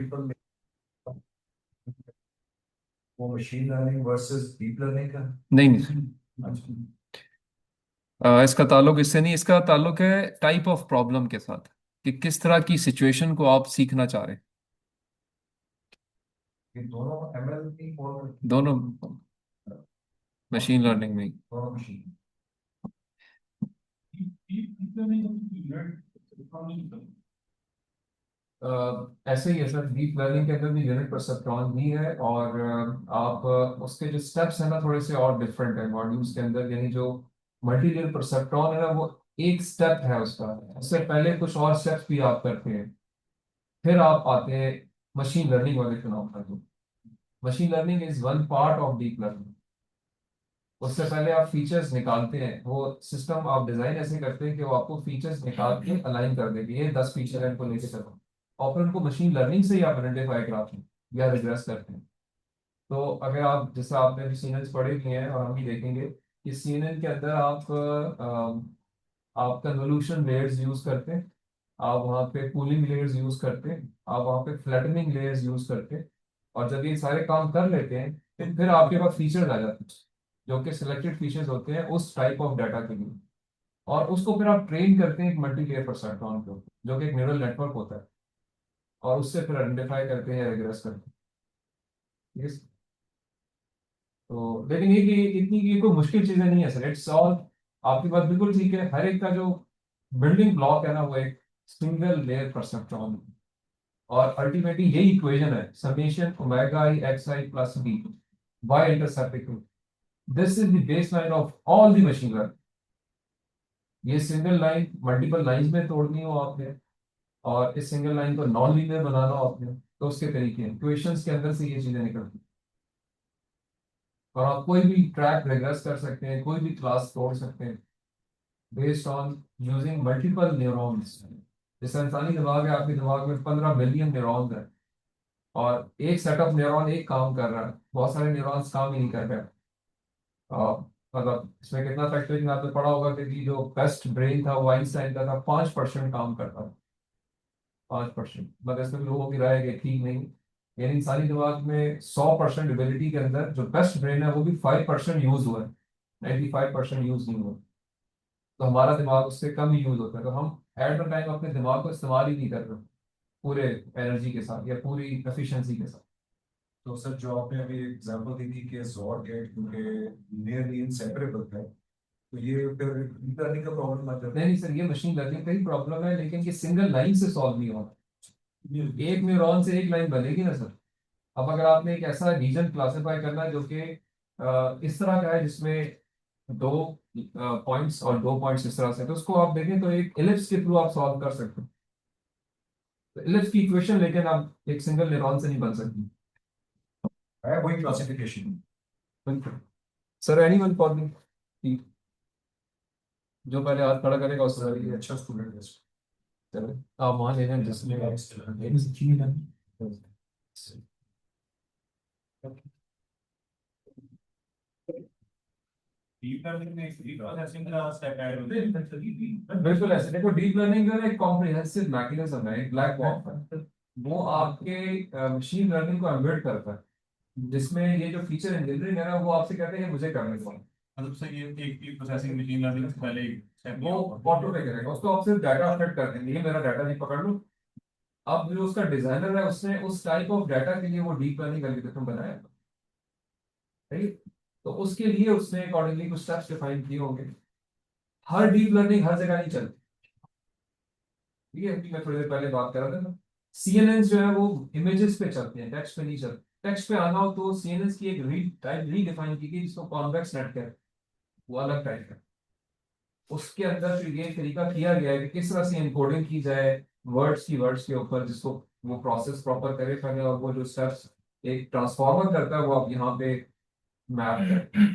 Multiple, वो machine learning versus deep learning का? नहीं नहीं सर। अच्छा। इसका ताल्लुक इससे नहीं, इसका ताल्लुक है टाइप ऑफ प्रॉब्लम के साथ, कि किस तरह की सिचुएशन को आप सीखना चाह रहे हैं। ये दोनों एमएल की और दोनों मशीन लर्निंग में ही। दोनों मशीन। ऐसे ही है सर, डीप लर्निंग के अंदर भी यूनिट परसेप्ट्रॉन ही है, और आप उसके जो स्टेप्स हैं ना थोड़े से और डिफरेंट है मॉड्यूल्स के अंदर, यानी जो मल्टी लेयर परसेप्ट्रॉन है ना वो एक स्टेप है उसका, उससे पहले कुछ और स्टेप्स भी आप करते हैं, फिर आप आते हैं मशीन लर्निंग वाले फिनोमेना को। Machine learning is one part of deep learning. उससे पहले आप फीचर्स निकालते हैं, वो सिस्टम आप डिजाइन ऐसे करते हैं कि वो आपको फीचर्स निकाल के अलाइन कर देगी, ये 10 फीचर है इनको लेके चलो, और फिर उनको मशीन लर्निंग से ही आप आइडेंटिफाई कराते हैं या रिग्रेस करते हैं। तो अगर आप, जैसे आपने अभी सीएनएन पढ़े भी हैं और हम भी देखेंगे कि सीएनएन के अंदर आप कन्वोल्यूशन लेयर्स यूज करते हैं, आप वहाँ पे कूलिंग लेयर्स यूज करते हैं, आप वहाँ पे फ्लैटनिंग लेयर्स यूज करते हैं, और जब ये सारे काम कर लेते हैं फिर आपके पास फीचर्स आ जाते हैं जो कि सिलेक्टेड फीचर्स होते हैं उस टाइप ऑफ डाटा के लिए, और उसको फिर आप ट्रेन करते हैं एक मल्टी लेयर परसेप्ट्रॉन के ऊपर जो कि एक न्यूरल नेटवर्क होता है, और उससे फिर आइडेंटिफाई करते हैं, रिग्रेस करते हैं। ठीक है। तो लेकिन ये कि इतनी की कोई मुश्किल चीजें नहीं है सर, इट्स ऑल, आपकी बात बिल्कुल ठीक है, हर एक का जो बिल्डिंग ब्लॉक है ना वो एक सिंगल लेयर परसेप्ट्रॉन, और अल्टीमेटली यही इक्वेशन है, summation omega i x i plus b by intercept equal, this is the baseline of all the machine learning. ये सिंगल लाइन मल्टीपल लाइंस में तोड़नी हो आपने, और इस सिंगल लाइन को नॉन लीनियर बनाना हो आपने, तो उसके तरीके हैं, इक्वेशंस के अंदर से ये चीजें निकलती हैं, और आप कोई भी ट्रैक रिग्रेस कर सकते हैं, कोई भी क्लास तोड़ सकते हैं based on using multiple neurons. जैसे इंसानी दिमाग है, आपके दिमाग में 15 बिलियन न्यूरॉन्स है, और एक सेट ऑफ न्यूरॉन एक काम कर रहा है, बहुत सारे न्यूरॉन्स काम ही नहीं कर रहे। मतलब इसमें कितना फैक्टरिंग आपने पढ़ा होगा कि जो बेस्ट ब्रेन था वो आइंस्टाइन का था, 5% काम करता था, 5%। मगर इसमें भी लोगों की राय है कि ठीक नहीं, यानी इंसानी दिमाग में 100% एबिलिटी के अंदर जो बेस्ट ब्रेन है वो भी 5% यूज हुआ है, 95% यूज नहीं हुआ। तो हमारा दिमाग उससे कम ही यूज होता है, तो हम एट द टाइम अपने दिमाग को इस्तेमाल ही नहीं कर रहे पूरे एनर्जी के साथ या पूरी एफिशिएंसी के साथ। तो सर जो आपने अभी एग्जांपल दी थी कि जॉर गेट क्योंकि नियरली इनसेपरेबल है, तो ये फिर डीप लर्निंग का प्रॉब्लम आ जाता नहीं है? नहीं सर, ये मशीन लर्निंग का ही प्रॉब्लम है, लेकिन ये सिंगल लाइन से सॉल्व नहीं होगा, एक न्यूरॉन से एक लाइन बनेगी ना सर। अब अगर आपने एक ऐसा रीजन क्लासिफाई करना है जो कि इस तरह का है जिसमें दो पॉइंट्स और दो पॉइंट्स इस तरह से, तो उसको आप देखें तो एक इलिप्स के थ्रू आप सॉल्व कर सकते हैं, तो इलिप्स की इक्वेशन लेकिन आप एक सिंगल न्यूरॉन से नहीं बन सकती। है वही क्लासिफिकेशन। बिल्कुल sir, any one for me, जो पहले हाथ खड़ा करेगा उससे सर सारी ये है। अच्छा स्टूडेंट है। चलो आप वहां ले जाएं जिसमें डीप लर्निंग में एक प्रोसेसिंग का स्टेप ऐड होता बिल्कुल ऐसे देखो, डीप लर्निंग का एक कॉम्प्रिहेंसिव मैकेनिज्म है, एक ब्लैक बॉक्स है, वो आपके मशीन लर्निंग को एम्बेड करता है, जिसमें ये जो फीचर इंजीनियरिंग है ना वो आपसे कहते हैं मुझे करने दो, मतलब सर ये एक प्रोसेसिंग मशीन लर्निंग से पहले स्टेप वो लिया होगा। ऑटो पे करेगा, उसको आप सिर्फ डाटा फिट कर देंगे, ये मेरा डाटा नहीं पकड़ लो। अब जो उसका डिजाइनर है उसने उस टाइप ऑफ डाटा के लिए वो डीप लर्निंग एल्गोरिथम बनाया, राइट। तो उसके लिए उसने अकॉर्डिंगली कुछ स्टेप्स डिफाइन किए होंगे। हर डीप लर्निंग हर जगह नहीं चलती, ठीक है, अभी मैं थोड़ी देर पहले बात कर रहा था ना, सीएनएन जो है वो इमेजेस पे चलते हैं, टेक्स्ट पे नहीं चलते। टेक्स्ट पे आना हो तो सीएनएन की एक रीड टाइप रीडिफाइन की गई जिसको कॉन्वेक्स नेट कहते हैं, वो अलग टाइप है। उसके अंदर फिर ये तरीका किया गया है कि किस तरह से एनकोडिंग की जाए वर्ड्स के ऊपर, जिसको वो प्रोसेस प्रॉपर करे पहले, और वो जो स्टेप्स एक ट्रांसफॉर्मर करता है वो आप यहाँ पे मैप करते हैं।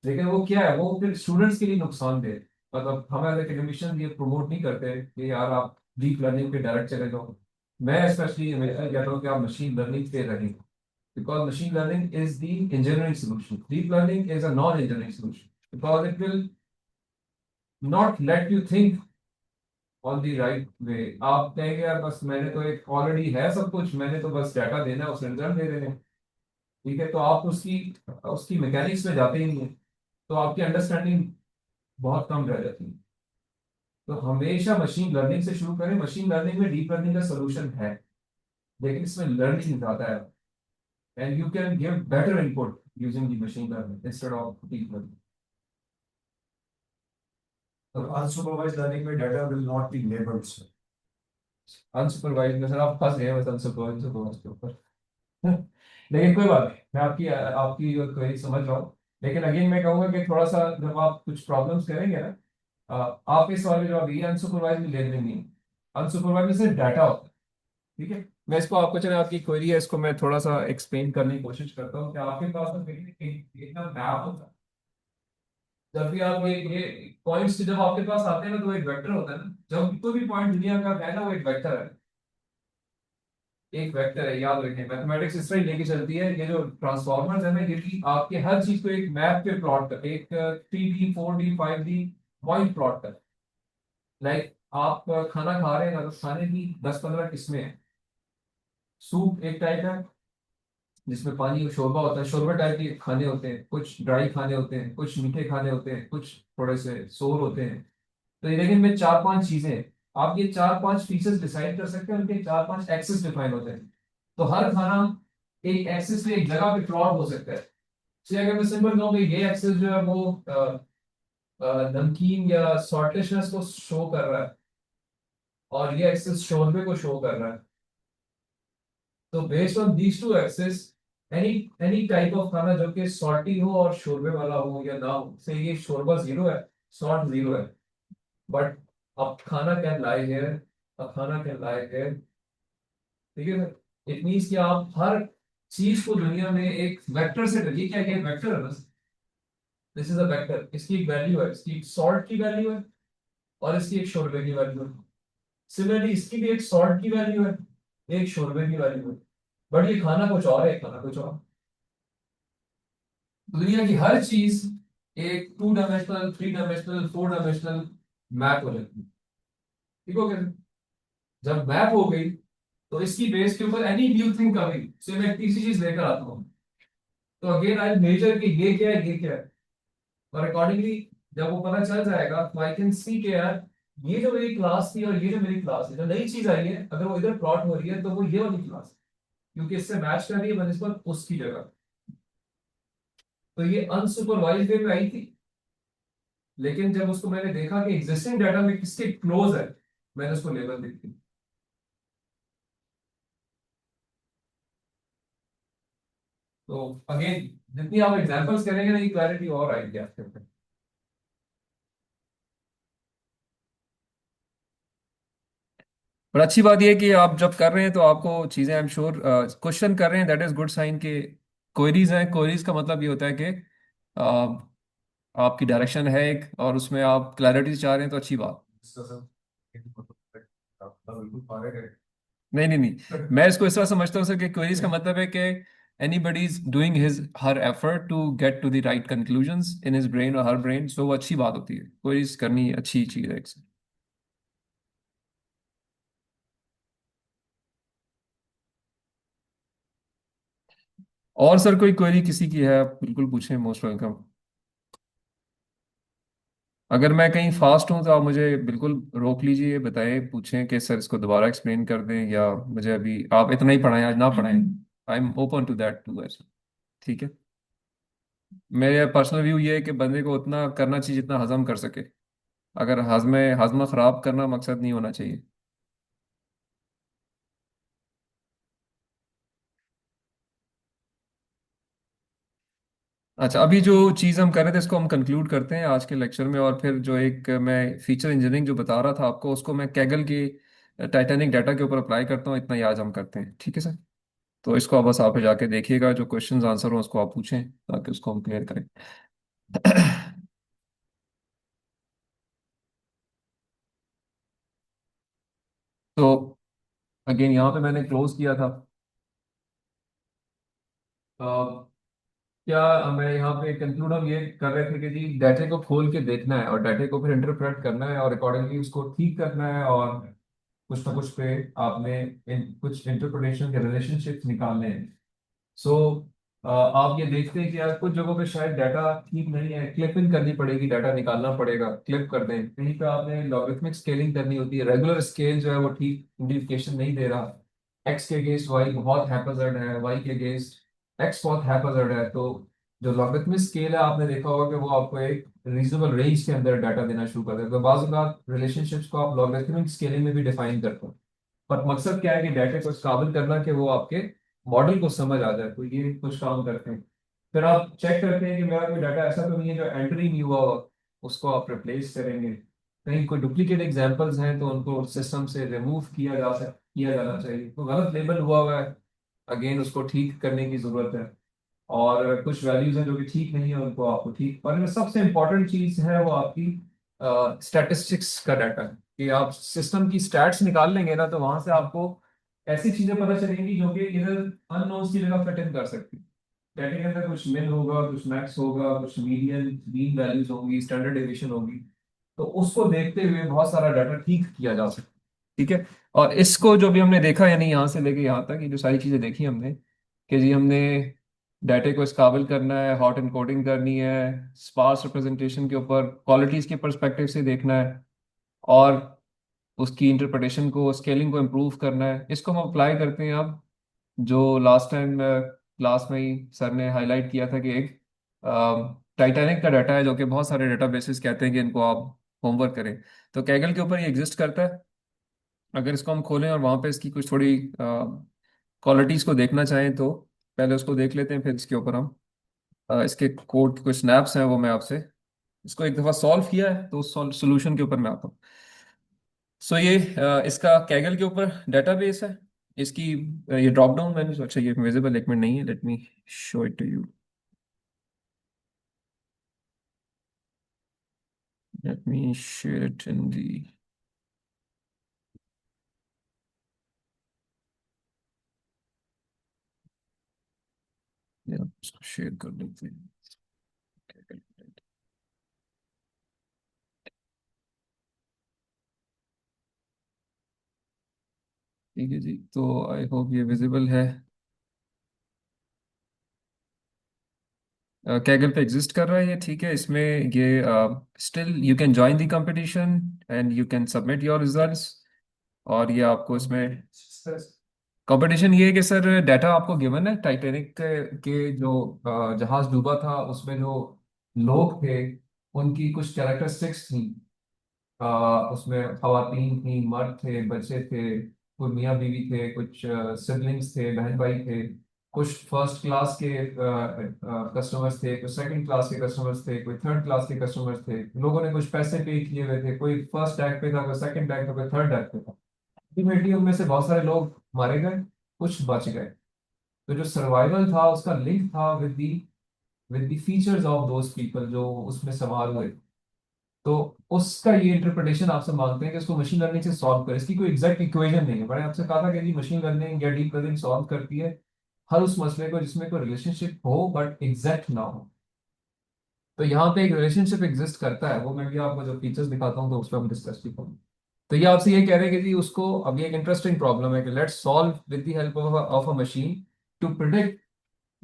लेकिन वो क्या है, वो फिर स्टूडेंट्स के लिए नुकसानदेह है। मतलब हम एज एकेडमिशियन ये प्रमोट नहीं करते कि यार आप डीप लर्निंग पे डायरेक्ट चले जाओ। मैं स्पेशली हमेशा कहता हूँ कि आप मशीन लर्निंग पे रहें, because machine learning is the engineering solution, deep learning is a non engineering solution, because it will not let you think on the right way. आप कहेंगे यार बस मैंने तो एक ऑलरेडी है सब कुछ, मैंने तो बस डाटा देना है, उसे रिजल्ट दे देने हैं। ठीक है, तो आप उसकी उसकी मैकेनिक्स में जाते ही नहीं है, तो आपकी अंडरस्टैंडिंग बहुत कम रह जाती है। तो हमेशा मशीन लर्निंग से शुरू करें। मशीन लर्निंग में डीप लर्निंग का सोल्यूशन है, लेकिन इसमें लर्निंग ज्यादा है, and you can give better input using the machine learning instead of deep learning. तो अनसुपरवाइज्ड लर्निंग में data will not be labelled sir. Unsupervised में सर आप फंस गए बस अनसुपरवाइज सुपरवाइज के ऊपर। लेकिन कोई बात नहीं, मैं आपकी आपकी जो क्वेरी समझ रहा हूँ। लेकिन अगेन मैं कहूंगा कि थोड़ा सा जब आप कुछ प्रॉब्लम्स करेंगे ना, आप इस सवाल का जवाब ये अनसुपरवाइज में ले लेंगे। अनसुपरवाइज में सिर्फ डाटा होता है। ठीक है, मैं इसको आपको, चले आपकी क्वेरी है इसको मैं थोड़ा सा एक्सप्लेन करने की कोशिश करता हूँ कि आपके पास ना एक ना मैप होता है। जब भी आप ये पॉइंट्स जब आपके पास आते हैं ना, तो एक वेक्टर होता है ना, जब कोई भी पॉइंट दुनिया का है ना, वो एक वेक्टर है। एक वेक्टर है, याद रखें, मैथमेटिक्स इस तरह ही लेके चलती है। ये जो ट्रांसफॉर्मर्स है ना, ये भी आपके हर चीज को एक मैप पे प्लॉट कर, एक 3D 4D 5D point plot कर। लाइक आप खाना खा रहे हैं ना, तो खाने की 10-15 किस्में हैं। सूप एक टाइप है जिसमें पानी और शोरबा होता है, शोरबा टाइप के खाने होते हैं, कुछ ड्राई खाने होते हैं, कुछ मीठे खाने होते हैं, कुछ थोड़े से सोर होते हैं। तो ये लेकिन में 4-5 चीजें हैं। आप ये 4-5 फीचर्स डिसाइड कर सकते हैं, उनके 4-5 एक्सेस डिफाइन होते हैं। तो हर खाना एक एक्सेस पे, एक जगह पे प्लॉट हो सकता है। जैसे अगर मैं सिंपल कहूँ कि ये एक्सेस जो है वो नमकीन या सॉल्टिशनेस को शो कर रहा है, और ये एक्सेस शोरबे को शो कर रहा है। तो based on these two axes, any any type of खाना जो कि सॉल्टी हो और शोरबे वाला हो या ना हो, से ये शोरबा जीरो है, सॉल्ट जीरो है, बट अब खाना कैन लाई हियर, अब खाना कैन लाई हियर। ठीक है सर, इट मीन्स कि आप हर चीज को दुनिया में एक वेक्टर से, ये क्या है, वेक्टर है ना, दिस इज अ वेक्टर, इसकी एक वैल्यू है, इसकी एक सॉल्ट की वैल्यू है और इसकी एक शोरबे की वैल्यू है। सिमिलरली इसकी भी एक सॉल्ट की वैल्यू है, एक शोरबे की वैल्यू है, बट ये खाना कुछ और है, खाना कुछ और। दुनिया की हर चीज एक 2 डायमेंशनल, 3 डायमेंशनल, 4 डायमेंशनल मैप हो जाती है। ठीक हो गया? जब मैप हो गई, तो इसकी बेस के ऊपर एनी न्यू थिंग कमिंग से मैं एक तीसरी चीज लेकर आता हूँ। तो अगेन आई मेजर कि ये क्या है, ये क्या है, और अकॉर्डिंगली जब वो पता चल जाएगा, तो आई कैन सी के यार ये जो मेरी क्लास थी और ये जो मेरी क्लास है, जो नई चीज आई है, अगर वो इधर प्लॉट हो रही है तो वो ये वाली क्लास है, क्योंकि इससे मैच कर रही है बनस्पत उसकी जगह। तो ये अनसुपरवाइज्ड वे में आई थी, लेकिन जब उसको मैंने देखा कि एग्जिस्टिंग डाटा में किसके क्लोज है, मैंने उसको लेबल दी थी। तो अगेन जितनी आप एग्जांपल्स करेंगे ना, ये क्लैरिटी और आएगी आपके ऊपर। और अच्छी बात यह है कि आप जब कर रहे हैं तो आपको चीजें, आई एम श्योर, क्वेश्चन कर रहे हैं, दैट इज गुड साइन के क्वेरीज हैं। क्वेरीज का मतलब ये होता है कि आपकी डायरेक्शन है एक, और उसमें आप क्लैरिटी चाह रहे हैं, तो अच्छी बात। इसका सर बिल्कुल फायदा है। नहीं नहीं नहीं, मैं इसको इस तरह समझता हूँ सर कि क्वेरीज का मतलब है कि anybody is doing his her effort to get to the right conclusions in his brain और हर ब्रेन, सो वो अच्छी बात होती है, क्वेरीज करनी अच्छी चीज है एक से। और सर कोई क्वेरी किसी की है, आप बिल्कुल पूछें, मोस्ट वेलकम। अगर मैं कहीं फास्ट हूँ तो आप मुझे बिल्कुल रोक लीजिए, बताएं, पूछें कि सर इसको दोबारा एक्सप्लेन कर दें, या मुझे अभी आप इतना ही पढ़ाएं, आज ना पढ़ाएं। I am open to that too ऐसा। ठीक है, मेरा पर्सनल व्यू ये है कि बंदे को उतना करना चाहिए जितना हजम कर सके। अगर हजमा खराब करना मकसद नहीं होना चाहिए। अच्छा, अभी जो चीज़ हम कर रहे थे इसको हम कंक्लूड करते हैं आज के लेक्चर में, और फिर जो एक मैं फीचर इंजीनियरिंग जो बता रहा था आपको, उसको मैं कैगल की टाइटैनिक डाटा के ऊपर अप्लाई करता हूँ, इतना ही आज हम करते हैं। ठीक है सर, तो इसको आप बस आप जाके देखिएगा, जो क्वेश्चंस आंसर हो उसको आप पूछें ताकि उसको हम क्लियर करें। तो अगेन यहाँ पे मैंने क्लोज किया था। क्या हमें यहाँ पे कंक्लूड हम ये कर रहे थे कि जी डाटा को खोल के देखना है और डाटा को फिर इंटरप्रेट करना है और अकॉर्डिंगली उसको ठीक करना है, और कुछ ना कुछ पे आपने कुछ इंटरप्रिटेशन के रिलेशनशिप्स निकालने हैं। सो आप ये देखते हैं कि यार कुछ जगहों पे शायद डाटा ठीक नहीं है, क्लिप इन करनी पड़ेगी, डाटा निकालना पड़ेगा, क्लिप कर दें। कहीं पे आपने लॉगरिथमिक स्केलिंग करनी होती है, रेगुलर स्केल जो है वो ठीक इंडिकेशन नहीं दे रहा, एक्स के अगेंस्ट वाई बहुत हैपजर्ड है, वाई के अगेंस्ट एक्स बहुत हैपजर्ड है। तो जो लॉगरिथमिक स्केल है आपने देखा होगा कि वो आपको एक रीजनेबल रेंज के अंदर डाटा देना शुरू कर देगा। तो बाज़ रिलेशनशिप्स को आप लॉगरिथमिक स्केलिंग में भी डिफाइन करते हो, पर मकसद क्या है कि डाटा को इस काबिल करना कि वो आपके मॉडल को समझ आ जाए। तो ये कुछ काम करते हैं। फिर आप चेक करते हैं कि मेरा कोई डाटा ऐसा तो नहीं है जो एंट्री नहीं हुआ हो, उसको आप रिप्लेस करेंगे। कहीं कोई डुप्लीकेट एग्जांपल्स हैं तो उनको सिस्टम से रिमूव किया जाना चाहिए। तो गलत लेबल हुआ है, अगेन उसको ठीक करने की जरूरत है। और कुछ वैल्यूज हैं जो कि ठीक नहीं है, उनको आपको ठीक, और इनमें सबसे इंपॉर्टेंट चीज है वो आपकी स्टैटिस्टिक्स का डाटा है। कि आप सिस्टम की स्टैट्स निकाल लेंगे ना, तो वहां से आपको ऐसी चीजें पता चलेंगी जो कि इधर अननोन्स की जगह फिट इन कर सकती है। डाटा के अंदर कुछ मिन होगा, कुछ मैक्स होगा, कुछ मीडियन मीन वैल्यूज होंगी, स्टैंडर्ड डेविएशन होगी। तो उसको देखते हुए बहुत सारा डाटा ठीक किया जा सकता है। ठीक है। और इसको जो भी हमने देखा, यानी यहाँ से लेके यहाँ तक, ये जो सारी चीजें देखी हमने, कि जी हमने डाटे को इस काबिल करना है, हॉट एनकोडिंग करनी है, स्पार्स रिप्रेजेंटेशन के ऊपर क्वालिटीज के परस्पेक्टिव से देखना है, और उसकी इंटरप्रिटेशन को, स्केलिंग को इम्प्रूव करना है। इसको हम अप्लाई करते हैं अब, जो लास्ट टाइम क्लास में ही सर ने हाईलाइट किया था कि एक टाइटैनिक का डाटा है जो कि बहुत सारे डेटाबेसेस कहते हैं कि इनको आप होमवर्क करें। तो कैगल के ऊपर ये एग्जिस्ट करता है। अगर इसको हम खोलें और वहाँ पे इसकी कुछ थोड़ी क्वालिटीज़ को देखना चाहें तो पहले उसको देख लेते हैं, फिर इसके ऊपर हम इसके कोड के कुछ स्नैप्स हैं वो मैं आपसे, इसको एक दफ़ा सॉल्व किया है तो उस सोल्यूशन के ऊपर मैं आता हूँ। सो ये इसका कैगल के ऊपर डेटाबेस है। इसकी ये ड्रॉप डाउन मैंने सोचा ये विजिबल एक मिनट नहीं है, let me show it to you. Let me share it in the, इसको शेयर कर देते हैं। ठीक है जी, तो आई होप ये विजिबल है। कैगल पे एग्जिस्ट कर रहा है ये, ठीक है। इसमें ये still you can join the competition and you can submit your results. और ये आपको इसमें कंपटीशन ये है कि सर डाटा आपको गिवन है टाइटैनिक के जो जहाज डूबा था उसमें जो लोग थे उनकी कुछ कैरेक्टरिस्टिक्स थी। उसमें खवातीन थी, मर्द थे, बच्चे थे, कोई मियाँ बीवी थे, कुछ सिबलिंग्स थे, बहन भाई थे, कुछ फर्स्ट क्लास के कस्टमर्स थे, कुछ सेकंड क्लास के कस्टमर्स थे, कोई थर्ड क्लास के कस्टमर्स थे। लोगों ने कुछ पैसे पे किए हुए थे, कोई फर्स्ट डैक पे था, कोई सेकंड डैक पे, कोई थर्ड डैक पे था। अल्टीमेटली उनमें से बहुत सारे लोग मारे गए, कुछ बच गए। तो जो सर्वाइवल था उसका लिंक था with the features of those people जो उसमें सवार हुए। तो उसका ये इंटरप्रिटेशन आपसे मांगते हैं कि इसको मशीन लर्निंग से सॉल्व करें। इसकी कोई एग्जैक्ट इक्वेशन नहीं है। मैंने आपसे कहा था कि जी मशीन लर्निंग या डीप लर्निंग सॉल्व करती है हर उस मसले को जिसमें कोई रिलेशनशिप हो बट एग्जैक्ट ना हो। तो यहाँ पे एक रिलेशनशिप एग्जिस्ट करता है, वो मैं भी आपको जो फीचर्स दिखाता हूँ तो उस पर हम डिस्कस भी करूँ। तो ये आपसे ये कह रहे हैं कि जी उसको, अब ये एक इंटरेस्टिंग प्रॉब्लम है कि let's solve with the help of a machine to predict.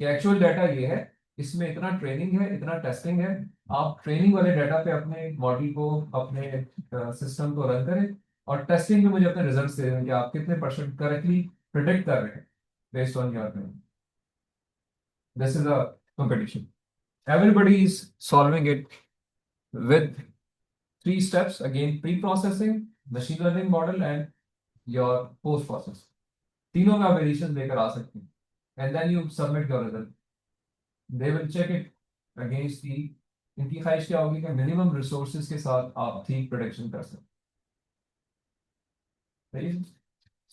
ये एक्चुअल डाटा ये है, इसमें इतना ट्रेनिंग है, इतना टेस्टिंग है। आप ट्रेनिंग वाले डाटा पे अपने मॉडल को, अपने सिस्टम को रन करें, और टेस्टिंग में मुझे अपने रिजल्ट्स दे दें कि आप कितने परसेंट करेक्टली प्रिडिक्ट कर रहे हैं based on your training. This is a competition. Everybody is solving it with three steps, again pre-processing, machine learning model and your post-processing. तीनों में आप एडिशन लेकर आ सकते हैं and then you submit your result. They will check it against the, इनकी ख्वाहिश क्या होगी कि मिनिमम रिसोर्सेज के साथ आप ठीक प्रोडक्शन कर सकते।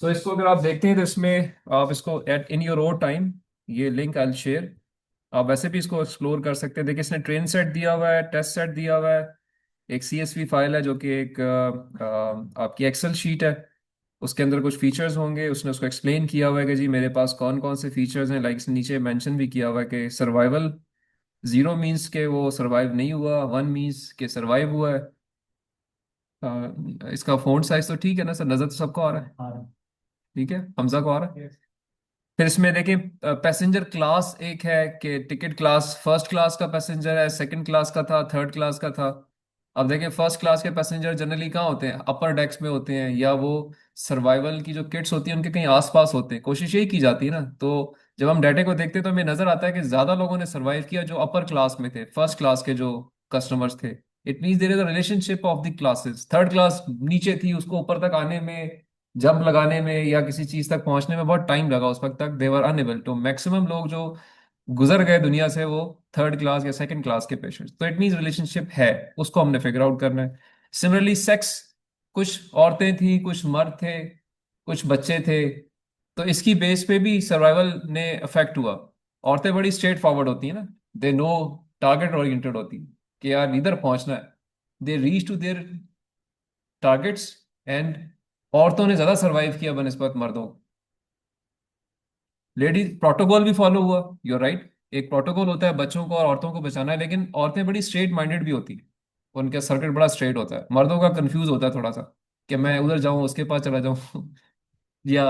सो इसको अगर आप देखते हैं तो इसमें आप इसको at in your own time, ये लिंक आई शेयर, आप वैसे भी इसको एक्सप्लोर कर सकते हैं। देखिए इसने ट्रेन सेट दिया हुआ है, टेस्ट सेट दिया हुआ है, एक CSV फाइल है जो कि एक आपकी एक्सेल शीट है। उसके अंदर कुछ फीचर्स होंगे, उसने उसको एक्सप्लेन किया हुआ है कि जी मेरे पास कौन कौन से फीचर्स हैं। लाइक नीचे मेंशन भी किया हुआ है कि सर्वाइवल जीरो मीन्स के वो सरवाइव नहीं हुआ, वन मीन्स के सरवाइव हुआ है। इसका फ़ॉन्ट साइज तो ठीक है ना सर, नज़र तो सबको आ रहा है? हाँ। ठीक है, हमजा को आ रहा है। फिर इसमें देखिए पैसेंजर क्लास एक है कि टिकट क्लास, फर्स्ट क्लास का पैसेंजर है, सेकंड क्लास का था, थर्ड क्लास का था। अब देखिए फर्स्ट क्लास के पैसेंजर जनरली कहाँ होते हैं? अपर डेक्स में होते हैं, या वो सर्वाइवल की जो किट्स होती हैं उनके कहीं आसपास होते हैं। कोशिश यही की जाती है ना। तो जब हम डाटा को देखते हैं तो हमें नजर आता है कि ज्यादा लोगों ने सर्वाइव किया जो अपर क्लास में थे, फर्स्ट क्लास के जो कस्टमर्स थे। It means there is a relationship of the classes. Third class नीचे थी, उसको ऊपर तक आने में, जंप लगाने में या किसी चीज तक पहुंचने में बहुत टाइम लगा, उस वक्त तक दे वर अनएबल। तो मैक्सिमम लोग जो गुजर गए दुनिया से वो थर्ड क्लास या सेकंड क्लास के पेशेंट्स। तो इट मींस रिलेशनशिप है, उसको हमने फिगर आउट करना है। सिमिलरली सेक्स, कुछ औरतें थी, कुछ मर्द थे, कुछ बच्चे थे। तो इसकी बेस पे भी सर्वाइवल ने अफेक्ट हुआ। औरतें बड़ी स्ट्रेट फॉरवर्ड होती हैं ना, दे नो, टारगेट ओरिएंटेड होती हैं कि यार इधर पहुंचना है, they reach to their targets. And औरतों ने ज्यादा सर्वाइव किया बनस्पत मर्दों। लेडीज प्रोटोकॉल भी फॉलो हुआ, यूर राइट। एक प्रोटोकॉल होता है बच्चों को और औरतों को बचाना है, लेकिन औरतें बड़ी स्ट्रेट माइंडेड भी होती हैं। उनका सर्किट बड़ा स्ट्रेट होता है, मर्दों का कंफ्यूज होता है थोड़ा सा कि मैं उधर जाऊं, उसके पास चला जाऊं या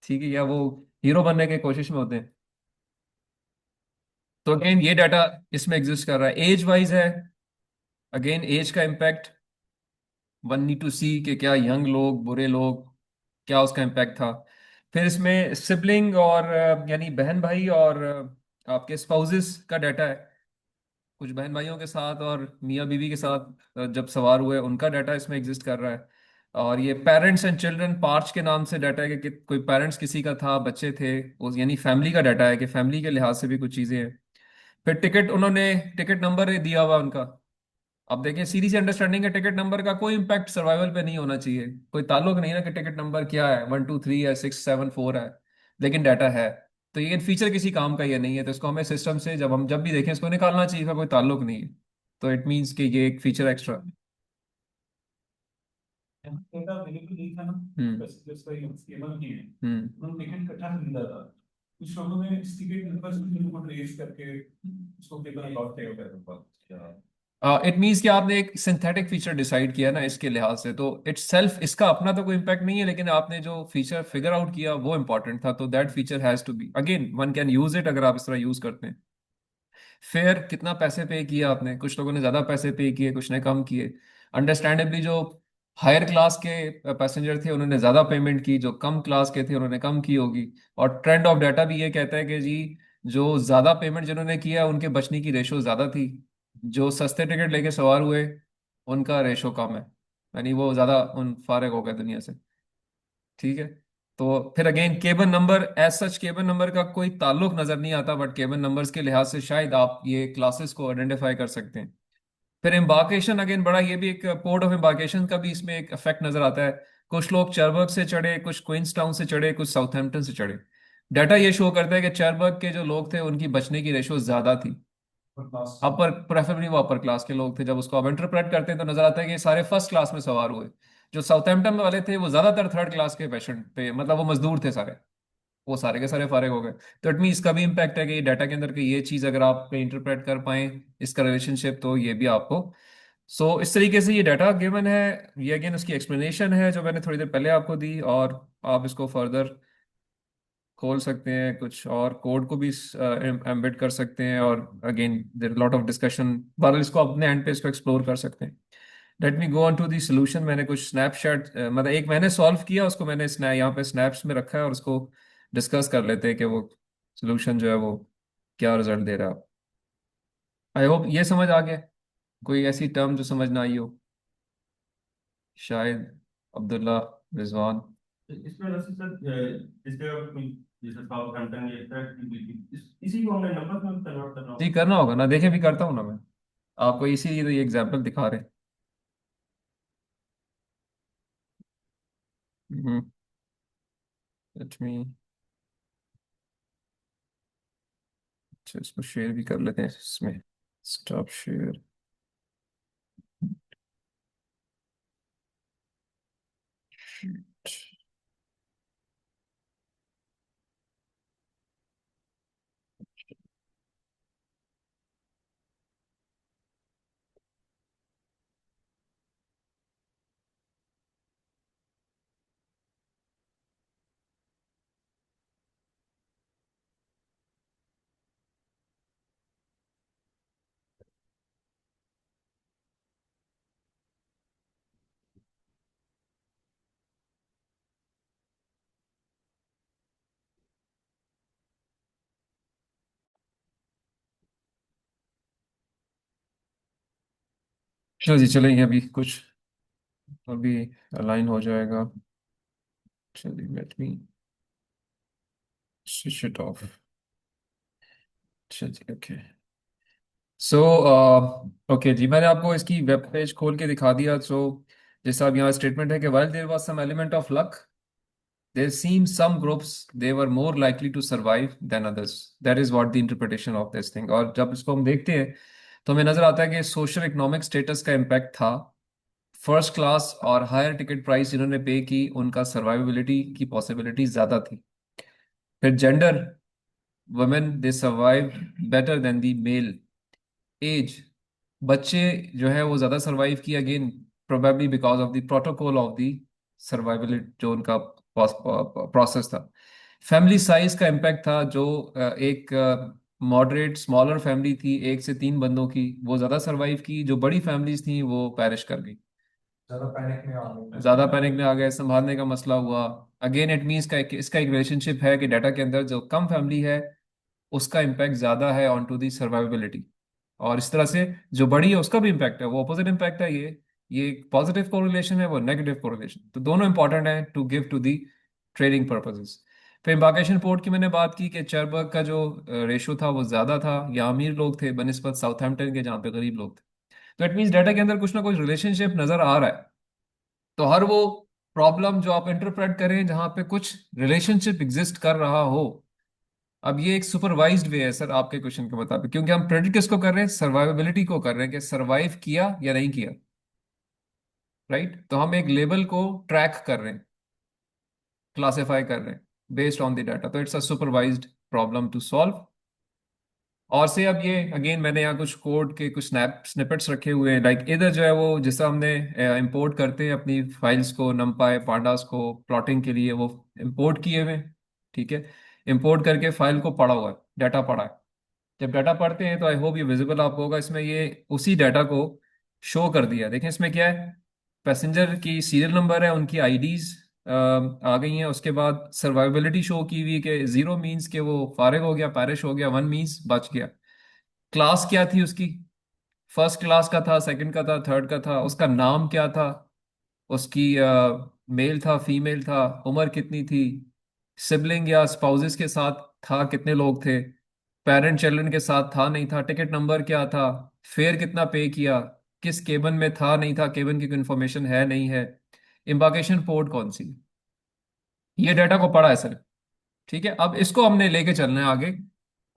ठीक है, या वो हीरो बनने की कोशिश में होते हैं। तो अगेन ये डाटा इसमें एग्जिस्ट कर रहा है। एज वाइज है, अगेन एज का इम्पैक्ट वन नीड टू सी कि क्या यंग लोग, बुरे लोग, क्या उसका इम्पैक्ट था। फिर इसमें सिबलिंग और यानी बहन भाई और आपके स्पाउसेस का डाटा है। कुछ बहन भाइयों के साथ और मियाँ बीवी के साथ जब सवार हुए उनका डाटा इसमें एग्जिस्ट कर रहा है। और ये पेरेंट्स एंड चिल्ड्रन पार्च के नाम से डाटा है कि कोई पेरेंट्स किसी का था, बच्चे थे, उस यानी फैमिली का डाटा है कि फैमिली के लिहाज से भी कुछ चीज़ें हैं। फिर टिकट, उन्होंने टिकट नंबर दिया हुआ उनका। अब देखिए सीधी सी अंडरस्टैंडिंग है, टिकट नंबर का कोई इम्पैक्ट सर्वाइवल पे नहीं होना चाहिए। कोई ताल्लुक नहीं ना कि टिकट नंबर क्या है, 1 2 3 है, 6 7 4 है, लेकिन डाटा है। तो ये फीचर किसी काम का ये नहीं है, तो इसको हमें सिस्टम से जब हम जब भी देखें इसको निकालना चाहिए, इसका कोई ताल्लुक नहीं है। तो इट मीन्स कि ये एक फीचर एक्स्ट्रा। डेटा अवेलेबल नहीं था ना, हम्म। पैसेंजर्स का स्केमर नहीं है। हम्म। उन्होंने टिकट इकट्ठा खरीदा था। कुछ लोगों ने इस टिकट नंबर से उनको ट्रेस करके उसको केवल लॉट किया था। इट मीन्स कि आपने एक सिंथेटिक फीचर डिसाइड किया ना इसके लिहाज से, तो इट्स सेल्फ इसका अपना तो कोई इम्पैक्ट नहीं है, लेकिन आपने जो फीचर फिगर आउट किया वो इंपॉर्टेंट था। तो that feature has to be, again one can use it अगर आप इस तरह यूज करते हैं। फेयर, कितना पैसे पे किया आपने? कुछ लोगों ने ज्यादा पैसे पे किए, कुछ ने कम किए। अंडरस्टैंडेबली जो हायर क्लास के पैसेंजर थे उन्होंने ज्यादा पेमेंट की, जो कम क्लास के थे उन्होंने कम की होगी। और ट्रेंड ऑफ डाटा भी ये कहता है कि जी जो ज्यादा पेमेंट जिन्होंने किया उनके बचने की रेशो ज्यादा थी, जो सस्ते टिकट लेके सवार हुए उनका रेशो कम है, यानी वो ज्यादा उन फारिग हो गए दुनिया से। ठीक है। तो फिर again cabin number, as such cabin number का कोई ताल्लुक नजर नहीं आता, बट केबन नंबर्स के लिहाज से शायद आप ये क्लासेस को आइडेंटिफाई कर सकते हैं। फिर एम्बार्केशन, अगेन बड़ा, ये भी एक पोर्ट ऑफ एम्बार्केशन का भी इसमें एक इफेक्ट नजर आता है। कुछ लोग चरबर्ग से चढ़े, कुछ क्वींसटाउन से चढ़े, कुछ साउथहैम्पटन से चढ़े। डाटा ये शो करता है कि चरबर्ग के जो लोग थे उनकी बचने की रेशो ज्यादा थी। अपर, प्रेफरेबली वो अपर क्लास के लोग थे। जब उसको आप इंटरप्रेट करते हैं तो नजर आता है कि ये सारे फर्स्ट क्लास में सवार हुए। जो साउथहैम्पटन वाले थे वो ज्यादातर थर्ड क्लास के पेशेंट पे, मतलब वो मजदूर थे सारे, वो सारे के सारे फारिग हो गए। तो इट मीन इसका भी इम्पैक्ट है कि ये डाटा के अंदर की ये चीज अगर आप इंटरप्रेट कर पाए इसका रिलेशनशिप, तो ये भी आपको। सो इस तरीके से ये डाटा गिवन है। ये अगेन उसकी एक्सप्लेनेशन है जो मैंने थोड़ी देर पहले आपको दी, और आप इसको फर्दर खोल सकते हैं, कुछ और कोड को भी एम्बेड कर सकते हैं। और again there lot of discussion, बहरहाल इसको अपने एंड पे इसको एक्सप्लोर कर सकते हैं। Let me go on to the solution. मैंने कुछ स्नैपशॉट, मतलब एक मैंने सॉल्व किया उसको मैंने यहाँ पे स्नैप्स में रखा है, और उसको डिस्कस कर लेते हैं कि वो सोल्यूशन जो है वो क्या रिजल्ट दे रहा है। आई होप ये समझ आ गया। कोई ऐसी टर्म जो समझ ना आई हो? शायद अब्दुल्ला, रिजवान। इसमें वैसे सर इसके जैसे साउथहैम्पटन ये इसी को हमने नंबर में कन्वर्ट करना जी होगा। करना होगा ना, देखे भी करता हूँ ना मैं, आपको इसीलिए तो ये एग्जाम्पल दिखा रहे हैं। लेट मी, अच्छा इसको शेयर भी कर लेते हैं इसमें। Stop share. चलो जी चलेंगे अभी कुछ अभी अलाइन हो जाएगा। चलिए let me switch it of. चलिए ओके। सो ओके जी, मैंने आपको इसकी वेब पेज खोल के दिखा दिया। सो जैसा अब यहाँ स्टेटमेंट है कि while there was some element of luck, there seemed some groups they were more likely to survive than others. That is what the interpretation of this thing। और जब इसको हम देखते हैं तो हमें नजर आता है कि सोशल इकोनॉमिक स्टेटस का इम्पैक्ट था। फर्स्ट क्लास और हायर टिकट प्राइस जिन्होंने पे की उनका सर्वाइवेबिलिटी की पॉसिबिलिटी ज्यादा थी। फिर gender, women they survive better than the male. Age, बच्चे जो है वो ज्यादा सर्वाइव किए, again probably because of the protocol of the survivality जो उनका प्रोसेस था। फैमिली साइज का इम्पैक्ट था, जो एक मॉडरेट स्मॉलर फैमिली थी 1 से 3 बंदों की, वो ज्यादा सर्वाइव की। जो बड़ी फैमिलीज थी वो पैरिश कर गई, ज्यादा पैनिक में आ गए। ज्यादा पैनिक में आ गए, संभालने का मसला हुआ। अगेन इट मीन्स का इसका एक रिलेशनशिप है कि डाटा के अंदर जो कम फैमिली है उसका इम्पैक्ट ज्यादा है ऑन टू दी सर्वाइवेबिलिटी। और इस तरह से जो बड़ी है उसका भी इम्पैक्ट है, वो अपोजिट इम्पैक्ट है। ये पॉजिटिव कोरिलेशन है, वो नेगेटिव कोरिलेशन। तो दोनों इंपॉर्टेंट है to give to the training purposes. फिर एम्बार्केशन पोर्ट की मैंने बात की कि चरबर्ग का जो रेशो था वो ज्यादा था, या अमीर लोग थे बनिस्बत साउथहैम्पटन के जहाँ पे गरीब लोग थे। तो इट मीन्स डाटा के अंदर कुछ ना कुछ रिलेशनशिप नजर आ रहा है। तो हर वो प्रॉब्लम जो आप इंटरप्रेट करें जहां पे कुछ रिलेशनशिप एग्जिस्ट कर रहा हो। अब ये एक सुपरवाइज्ड वे है सर आपके क्वेश्चन के मुताबिक, क्योंकि हम प्रेडिक्ट किसको कर रहे हैं, सर्वाइवेबिलिटी को कर रहे हैं कि सर्वाइव किया या नहीं किया। राइट, तो हम एक लेवल को ट्रैक कर रहे हैं, क्लासिफाई कर रहे हैं बेस्ड ऑन द डाटा। तो it's a supervised problem to solve. और से अब ये अगेन मैंने यहाँ कुछ कोड के कुछ स्निपेट्स रखे हुए हैं। लाइक इधर जो है वो जैसा हमने इंपोर्ट करते हैं अपनी फाइल्स को, numpy pandas को प्लॉटिंग के लिए, वो इंपोर्ट किए हुए हैं। ठीक है, इंपोर्ट करके फाइल को पढ़ा हुआ है, डाटा पढ़ा है। जब डाटा पढ़ते हैं तो आई होप ये विजिबल आपको होगा, इसमें ये उसी डाटा को शो कर दिया। देखें इसमें क्या है, पैसेंजर की सीरियल नंबर है, उनकी आईडीज आ गई हैं। उसके बाद सर्वाइवेबिलिटी शो की हुई कि 0 मीन्स के वो फारिग हो गया, पैरिश हो गया, 1 मीन्स बच गया। क्लास क्या थी उसकी, फर्स्ट क्लास का था, सेकंड का था, थर्ड का था। उसका नाम क्या था, उसकी मेल था, फीमेल था, उम्र कितनी थी, सिबलिंग या स्पाउसेस के साथ था, कितने लोग थे, पेरेंट चिल्ड्रन के साथ था नहीं था, टिकट नंबर क्या था, फेयर कितना पे किया, किस केबन में था नहीं था, केबन की कोई इंफॉर्मेशन है नहीं है, एम्बार्केशन पोर्ट कौन सी। ये डाटा को पढ़ा है सर। ठीक है, अब इसको हमने लेके चलना है आगे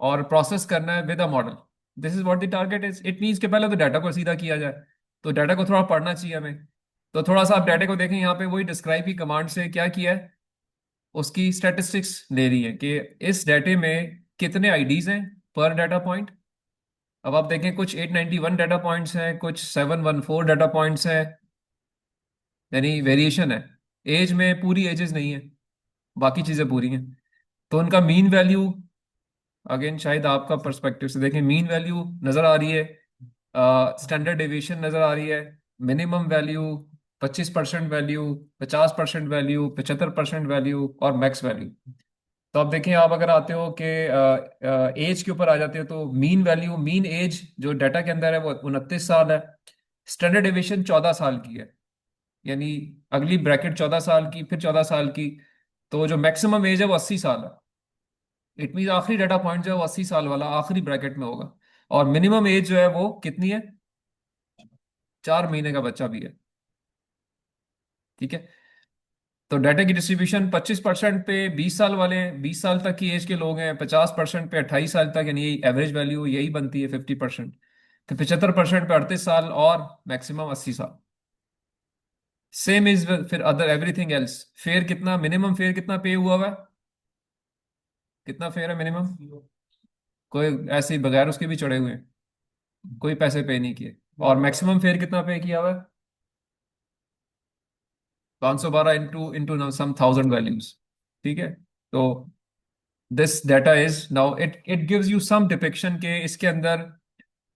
और प्रोसेस करना है with a model. This is what the target is. It means के पहले तो डाटा को सीधा किया जाए, तो डाटा को थोड़ा पढ़ना चाहिए हमें। तो थोड़ा सा आप डाटा को देखें, यहाँ पे वही डिस्क्राइब की कमांड से क्या किया है, उसकी स्टैटिस्टिक्स ले रही है कि इस डाटे में कितने आईडीज हैं पर डाटा पॉइंट। अब आप देखें कुछ 891 डाटा पॉइंट्स हैं, कुछ 714 डाटा पॉइंट्स हैं, यानी वेरिएशन है। एज में पूरी एजेस नहीं है, बाकी चीजें पूरी हैं। तो उनका मीन वैल्यू, अगेन शायद आपका पर्सपेक्टिव से देखें, मीन वैल्यू नजर आ रही है, स्टैंडर्ड डेविएशन नजर आ रही है, minimum value, 25% value, 50% value, 75% value और मैक्स वैल्यू। तो आप देखें, आप अगर आते हो कि एज के ऊपर आ जाते हो तो मीन वैल्यू, मीन एज जो डाटा के अंदर है वो 29 साल है। स्टैंडर्ड डेविएशन 14 साल की है, यानी अगली ब्रैकेट 14 साल की, फिर 14 साल की। तो जो मैक्सिमम एज है वो 80 साल है। इट मीन आखिरी डाटा पॉइंट जो है वो 80 साल वाला आखिरी ब्रैकेट में होगा। और मिनिमम एज जो है वो कितनी है, 4 महीने का बच्चा भी है। ठीक है, तो डाटा की डिस्ट्रीब्यूशन 25% पे 20 साल वाले हैं, 20 साल तक की एज के लोग हैं, 50% पे 28 साल तक, यानी यही एवरेज वैल्यू यही बनती है 50%। तो 75% पे 38 साल और मैक्सिमम 80 साल। सेम इज फिर अदर एवरीथिंग एल्स। फेयर कितना, मिनिमम फेयर कितना पे हुआ हुआ है, कितना फेयर है मिनिमम, कोई ऐसे ही बगैर उसके भी चढ़े हुए हैं, कोई पैसे पे नहीं किए। और मैक्सिमम फेयर कितना पे किया हुआ है, 512 इंटू इंटू सम 1000 वैल्यूज। ठीक है, तो this data is now it gives you some depiction के इसके अंदर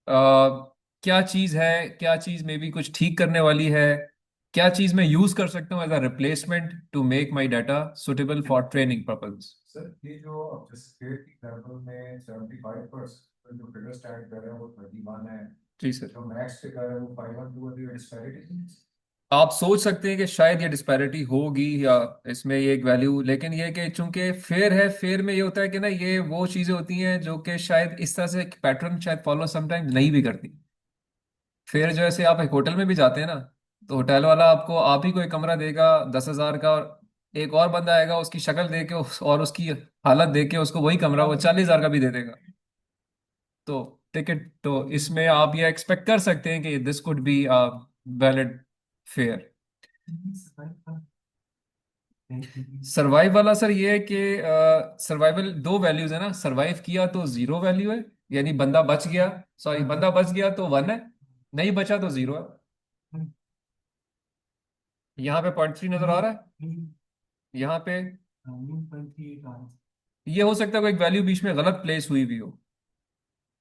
क्या चीज है, क्या चीज में भी कुछ ठीक करने वाली है, क्या चीज मैं यूज कर सकता हूँ as a replacement to make my data suitable for training purpose. Sir ये जो अब जिस स्टेट की एग्जाम्पल में 75% जो फिगर स्टैंड कर रहे हैं वो 31 है, जी सर। जो मैक्स पे कर रहे हैं वो 512 वाली डिस्पैरिटी। आप सोच सकते हैं कि शायद ये डिस्पैरिटी होगी या इसमें ये एक वैल्यू, लेकिन ये कि चूंकि फेयर है, फेयर में ये होता है कि ना ये वो चीजें होती हैं जो कि शायद इस तरह से पैटर्न शायद फॉलो समटाइम्स नहीं भी करती। फेयर जो ऐसे आप एक होटल में भी जाते हैं ना, तो होटल वाला आपको आप ही को एक कमरा देगा 10,000 का, और एक और बंदा आएगा उसकी शक्ल देख के और उसकी हालत देख के उसको वही कमरा वो 40,000 का भी दे देगा। तो टिकट तो इसमें आप ये एक्सपेक्ट कर सकते हैं कि this could be valid fair. Survive वाला सर ये है कि सर्वाइवल दो वैल्यूज है ना, सर्वाइव किया तो 0 वैल्यू है, यानी बंदा बच गया, सॉरी बंदा बच गया तो 1 है, नहीं बचा तो 0 है। यहाँ पे 0.3 नजर आ रहा है, यहाँ पे ये हो सकता है कोई एक वैल्यू बीच में गलत प्लेस हुई भी हो।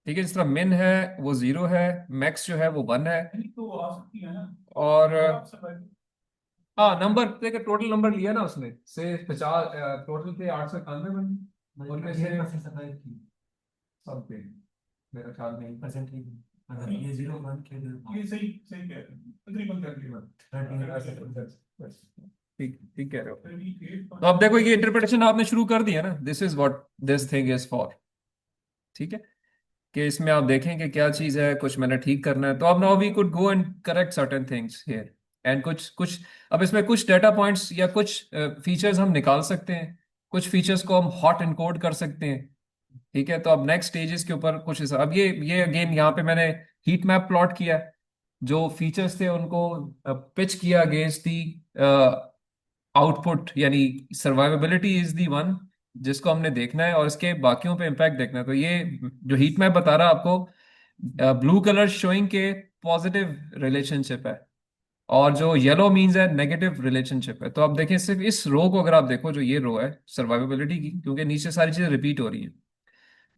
ठीक है, जिस तरह मिन है वो 0 है, मैक्स जो है वो 1 है। तो आ सकती है ना। और हाँ नंबर देखिए, टोटल नंबर लिया ना उसने से 50, टोटल थे 891 बंदे, उनमें से समथिंग मेरा ख्याल नहीं परसेंट ही ये 0 1 के ये सही सही कह रहे हैं, तकरीबन ठीक ठीक कह रहे हो। तो अब देखो ये इंटरप्रिटेशन आपने शुरू कर दिया ना, this is what this thing is for. ठीक है, कि इसमें आप देखें कि क्या चीज़ है, कुछ मैंने ठीक करना है, तो अब now we could go and correct certain things here and कुछ कुछ अब इसमें कुछ डेटा पॉइंट्स या कुछ फीचर्स हम निकाल सकते हैं, कुछ फीचर्स को हम हॉट इनकोड कर सकते हैं। ठीक है, तो अब नेक्स्ट स्टेजेस के ऊपर कुछ अब ये अगेन यहाँ पे मैंने हीट मैप प्लॉट किया, जो फीचर्स थे उनको पिच किया अगेंस्ट दी आउटपुट, यानी सर्वाइवेबिलिटी इज दी वन जिसको हमने देखना है और इसके बाकियों पे इम्पैक्ट देखना है। तो ये जो हीट मैप बता रहा है आपको, ब्लू कलर शोइंग के पॉजिटिव रिलेशनशिप है और जो येलो मीन्स है नेगेटिव रिलेशनशिप है। तो आप देखें सिर्फ इस रो को, अगर आप देखो जो ये रो है सर्वाइवेबिलिटी की, क्योंकि नीचे सारी चीजें रिपीट हो रही हैं,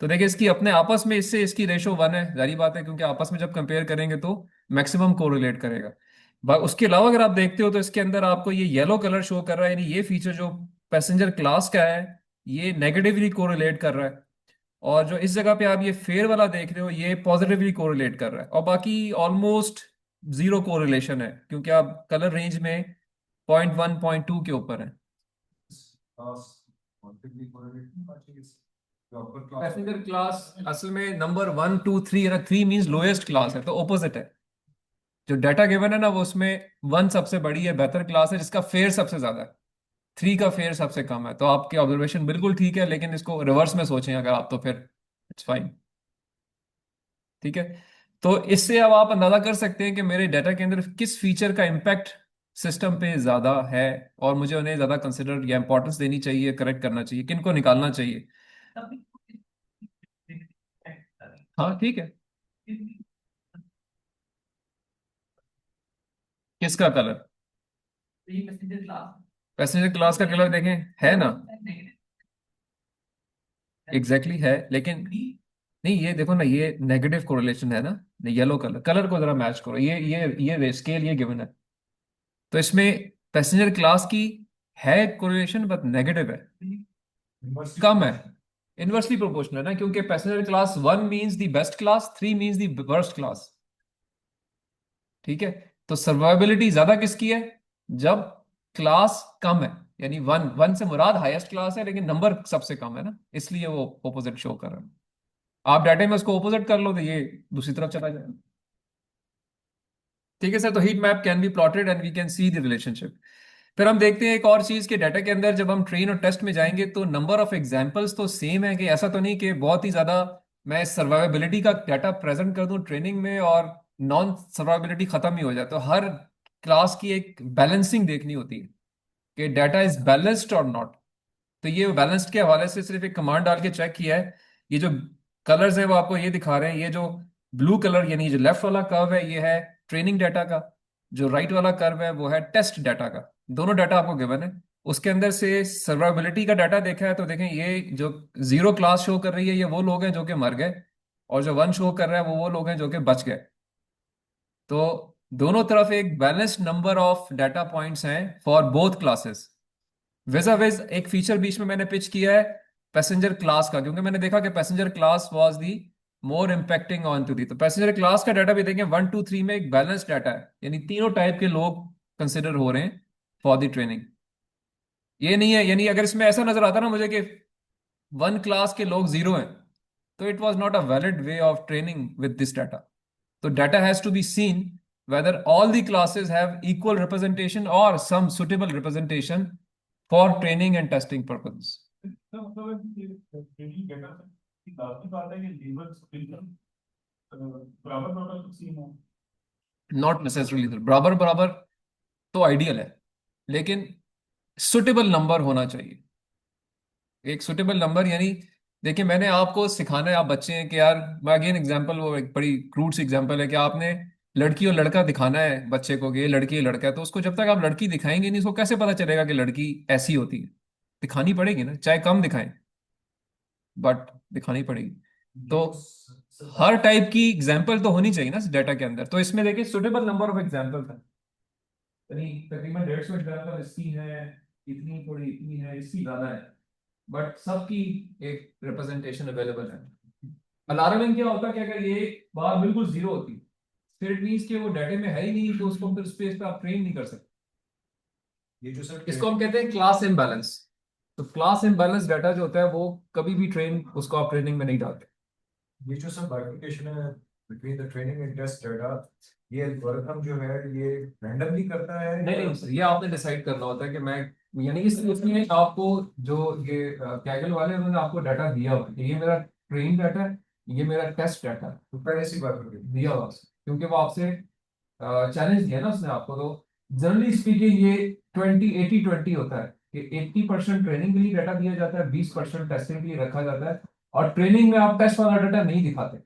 तो देखिए इसकी अपने आपस में इससे इसकी रेशो 1 है, जारी बात है, क्योंकि आपस में जब कंपेयर करेंगे तो मैक्सिमम कोरिलेट करेगा। उसके अलावा अगर आप देखते हो तो इसके अंदर आपको ये येलो कलर शो कर रहा है, यानी ये फीचर जो पैसेंजर क्लास का है ये नेगेटिवली कोरिलेट कर रहा है, और जो इस जगह पे आप ये फेयर वाला देख रहे हो ये पॉजिटिवली कोरिलेट कर रहा है, और बाकी ऑलमोस्ट जीरो कोरिलेशन है क्योंकि आप कलर रेंज में 0.1 0.2 के ऊपर है। पैसेंजर क्लास असल में नंबर 1 2 3 है ना, 3 मींस लोएस्ट क्लास है, तो ऑपोजिट है। जो डाटा गिवन है ना वो उसमें 1 सबसे बड़ी है, बेहतर क्लास है, जिसका फेयर सबसे ज्यादा है, 3 का फेयर सबसे कम है। तो आपकी ऑब्जर्वेशन बिल्कुल ठीक है, लेकिन इसको रिवर्स में सोचें अगर आप, तो फिर इट्स फाइन। ठीक है, तो इससे अब आप अंदाजा कर सकते हैं कि मेरे डाटा के अंदर किस फीचर का इम्पैक्ट सिस्टम पे ज्यादा है और मुझे उन्हें ज्यादा कंसिडर या इंपॉर्टेंस देनी चाहिए, करेक्ट करना चाहिए, किन को निकालना चाहिए। हाँ ठीक है, किसका कलर, पैसेंजर क्लास का कलर देखें है ना, एग्जैक्टली exactly है, लेकिन नहीं ये देखो ना, ये नेगेटिव कोरिलेशन है ना, येलो कलर, कलर को जरा मैच करो, ये स्केल ये गिवन है, तो इसमें पैसेंजर क्लास की है कोरिलेशन बट नेगेटिव है, कम है, इनवर्सली प्रोपोर्शनल है ना, क्योंकि passenger class 1 means the best class, 3 means the worst class. ठीक है, तो सर्वाइवेबिलिटी ज्यादा किसकी है, जब क्लास कम है, यानी 1 से मुराद हाईएस्ट क्लास है लेकिन नंबर सबसे कम है ना, इसलिए वो ऑपोजिट शो कर रहा है। आप डाटा में उसको ऑपोजिट कर लो तो ये दूसरी तरफ चला जाएगा। ठीक है सर, तो heat map can be plotted and we can see the relationship. फिर हम देखते हैं एक और चीज के डाटा के अंदर, जब हम ट्रेन और टेस्ट में जाएंगे तो नंबर ऑफ एग्जांपल्स तो सेम है, कि ऐसा तो नहीं कि बहुत ही ज्यादा मैं सर्वाइवेबिलिटी का डाटा प्रेजेंट कर दूं ट्रेनिंग में और नॉन सर्वाइवेबिलिटी खत्म ही हो जाए। तो हर क्लास की एक बैलेंसिंग देखनी होती है कि डाटा इज बैलेंस्ड और नॉट। तो ये बैलेंस्ड के हवाले से सिर्फ एक कमांड डाल के चेक किया है। ये जो कलर्स है वो आपको ये दिखा रहे हैं, ये जो ब्लू कलर यानी जो लेफ्ट वाला कर्व है ये है ट्रेनिंग डाटा का, जो राइट वाला कर्व है वो है टेस्ट डाटा का। दोनों डाटा आपको गिवन है, उसके अंदर से सर्वाइवेबिलिटी का डाटा देखा है तो देखें ये जो 0 क्लास शो कर रही है ये वो लोग हैं जो कि मर गए, और जो 1 शो कर रहा है वो लोग हैं जो कि बच गए। तो दोनों तरफ एक balanced number of data points हैं फॉर बोथ क्लासेस। विजा विज एक फीचर बीच में मैंने पिच किया है पैसेंजर क्लास का, क्योंकि मैंने देखा कि passenger class was the more impacting on to the. तो पैसेंजर क्लास का डाटा भी देखें 1 2 3 में एक बैलेंस डाटा है, यानी तीनों टाइप के लोग कंसिडर हो रहे हैं फॉर द ट्रेनिंग। ये नहीं है, यानी अगर इसमें ऐसा नजर आता ना मुझे कि वन क्लास के लोग जीरो हैं, तो it was not a valid way of training with this data. तो data has to be seen whether all the classes have equal representation or some suitable representation for training and testing purposes. इसका मतलब है कि training data की लाजमी बात है कि लेवल बिल्कुल बराबर बराबर तकसीम हो। Not necessarily बराबर बराबर तो आइडियल है, लेकिन सुटेबल नंबर होना चाहिए। एक सुटेबल नंबर यानी देखिए, मैंने आपको सिखाना है, आप बच्चे हैं कि यार, मैं अगेन एग्जांपल, वो एक बड़ी क्रूड सी एग्जांपल है कि आपने लड़की और लड़का दिखाना है बच्चे को कि ये लड़की है लड़का है, तो उसको जब तक आप लड़की दिखाएंगे नहीं, उसको कैसे पता चलेगा कि लड़की ऐसी होती है? दिखानी पड़ेगी ना, चाहे कम दिखाएं, बट दिखानी पड़ेगी। तो हर टाइप की एग्जाम्पल तो होनी चाहिए ना डाटा के अंदर। तो इसमें देखिए सुटेबल नंबर ऑफ एग्जाम्पल था, तकरीबन 150 एग्जाम्पल इसकी है, इतनी थोड़ी इतनी है, इसकी ज्यादा है, बट सबकी एक रिप्रेजेंटेशन अवेलेबल है। अलार्मिंग क्या होता है कि अगर ये बार बिल्कुल जीरो होती, फिर इट मींस कि वो डाटे में है ही नहीं, तो उसको फिर स्पेस पे आप ट्रेन नहीं कर सकते। ये जो सर इसको हम कहते हैं क्लास इम्बैलेंस। तो क्लास इम्बैलेंस डाटा जो होता है वो कभी भी ट्रेन उसको आप ट्रेनिंग में नहीं डालते। ये जो सब बाइफरकेशन है between the training and test data, ये एल्गोरिथम जो है ये रैंडमली करता है नहीं नहीं सर, ये आपने डिसाइड करना होता है कि मैं, यानी इस उसमें आपको जो ये कैगल वाले हैं, उन्होंने आपको डाटा दिया हुआ है कि ये मेरा ट्रेन डाटा है, ये मेरा टेस्ट डाटा है, तो पहले से बाइफरकेशन दिया हुआ है। क्योंकि वो आपसे चैलेंज दिया ना उसने आपको। तो जनरली स्पीकिंग ये 20 80 20 होता है कि 80% ट्रेनिंग के लिए डाटा दिया जाता है, 20% टेस्टिंग के लिए रखा जाता है, और ट्रेनिंग में आप टेस्ट वाला डाटा नहीं दिखाते।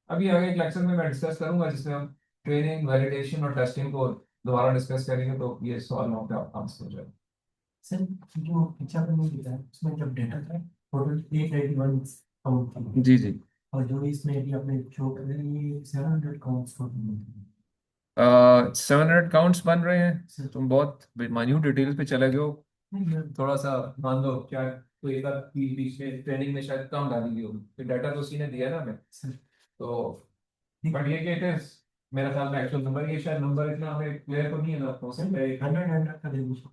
अभी आगे एक लेक्चर में मैं डिस्कस करूंगा जिसमें हम ट्रेनिंग, वैलिडेशन और टेस्टिंग को दोबारा डिस्कस करेंगे, तो ये सवाल वहाँ पे आप आंसर हो जाएगा। सर जो पिक्चर में दिखा है उसमें जब डेटा था टोटल 881 काउंट था, जी जी। और जो इसमें अभी आपने शो कर रहे हैं ये 700 काउंट्स को 700 काउंट्स बन रहे हैं। सर तुम बहुत मान्यूट डिटेल्स पे चले गए हो। नहीं थोड़ा सा मान लो क्या, कोई एक आध बीच में ट्रेनिंग में शायद कम डाली हुई होगी, तो डाटा तो उसी ने दिया ना हमें। सर तो बट ये कि इट इज, मेरा ख्याल में एक्चुअल नंबर, ये शायद नंबर इतना हमें क्लियर तो नहीं है ना, हो सकता है 100 का दे दो।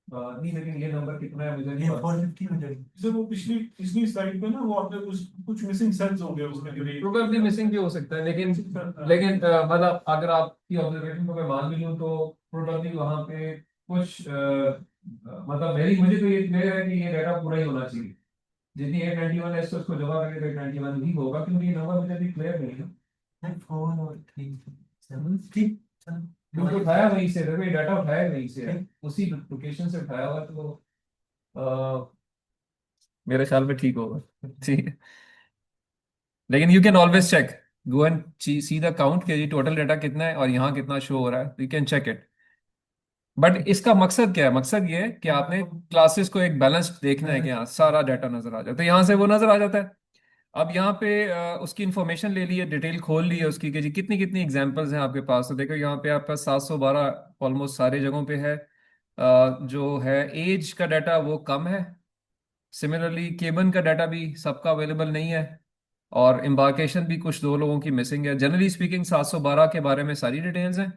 नहीं, लेकिन ये नंबर कितना है मुझे नहीं ये पता। 450 हो जाएगी। जैसे वो पिछली पिछली स्लाइड पे ना वो आपने कुछ मिसिंग सेल्स हो गए उसमें प्रोबेबली मिसिंग भी हो सकता है, लेकिन मतलब अगर आपकी ऑब्जर्वेशन को मैं मान भी लूं तो प्रोबेबली वहां पे कुछ मतलब मेरी, मुझे तो ये क्लियर है कि ये डाटा पूरा ही होना चाहिए। जितनी 891 है उसको जमा करके तो 891 ही होगा, क्योंकि ये नंबर मुझे अभी क्लियर नहीं है। नहीं 4 और 3 7 ठीक सर। क्योंकि उठाया वहीं से, देखो ये डाटा उठाया वहीं से है, उसी लोकेशन से उठाया हुआ, तो मेरे ख्याल में ठीक होगा। ठीक है, लेकिन you can always check, go and see the count कि ये टोटल डाटा कितना है और यहाँ कितना शो हो रहा है, you can check it. But इसका मकसद क्या है? मकसद ये है कि आपने क्लासेस को एक बैलेंस देखना है कि यहाँ सारा डाटा नजर आ जाए, तो यहाँ से वो नजर आ जाता है। अब यहाँ पे उसकी इंफॉर्मेशन ले ली है, डिटेल खोल ली है उसकी कि जी कितनी कितनी एग्जांपल्स हैं आपके पास। तो देखो यहाँ पे आपका 712 ऑलमोस्ट सारे जगहों पे है। जो है एज का डाटा वो कम है। सिमिलरली केबन का डाटा भी सबका अवेलेबल नहीं है, और एम्बार्केशन भी कुछ दो लोगों की मिसिंग है। जनरली स्पीकिंग 712 के बारे में सारी डिटेल्स हैं।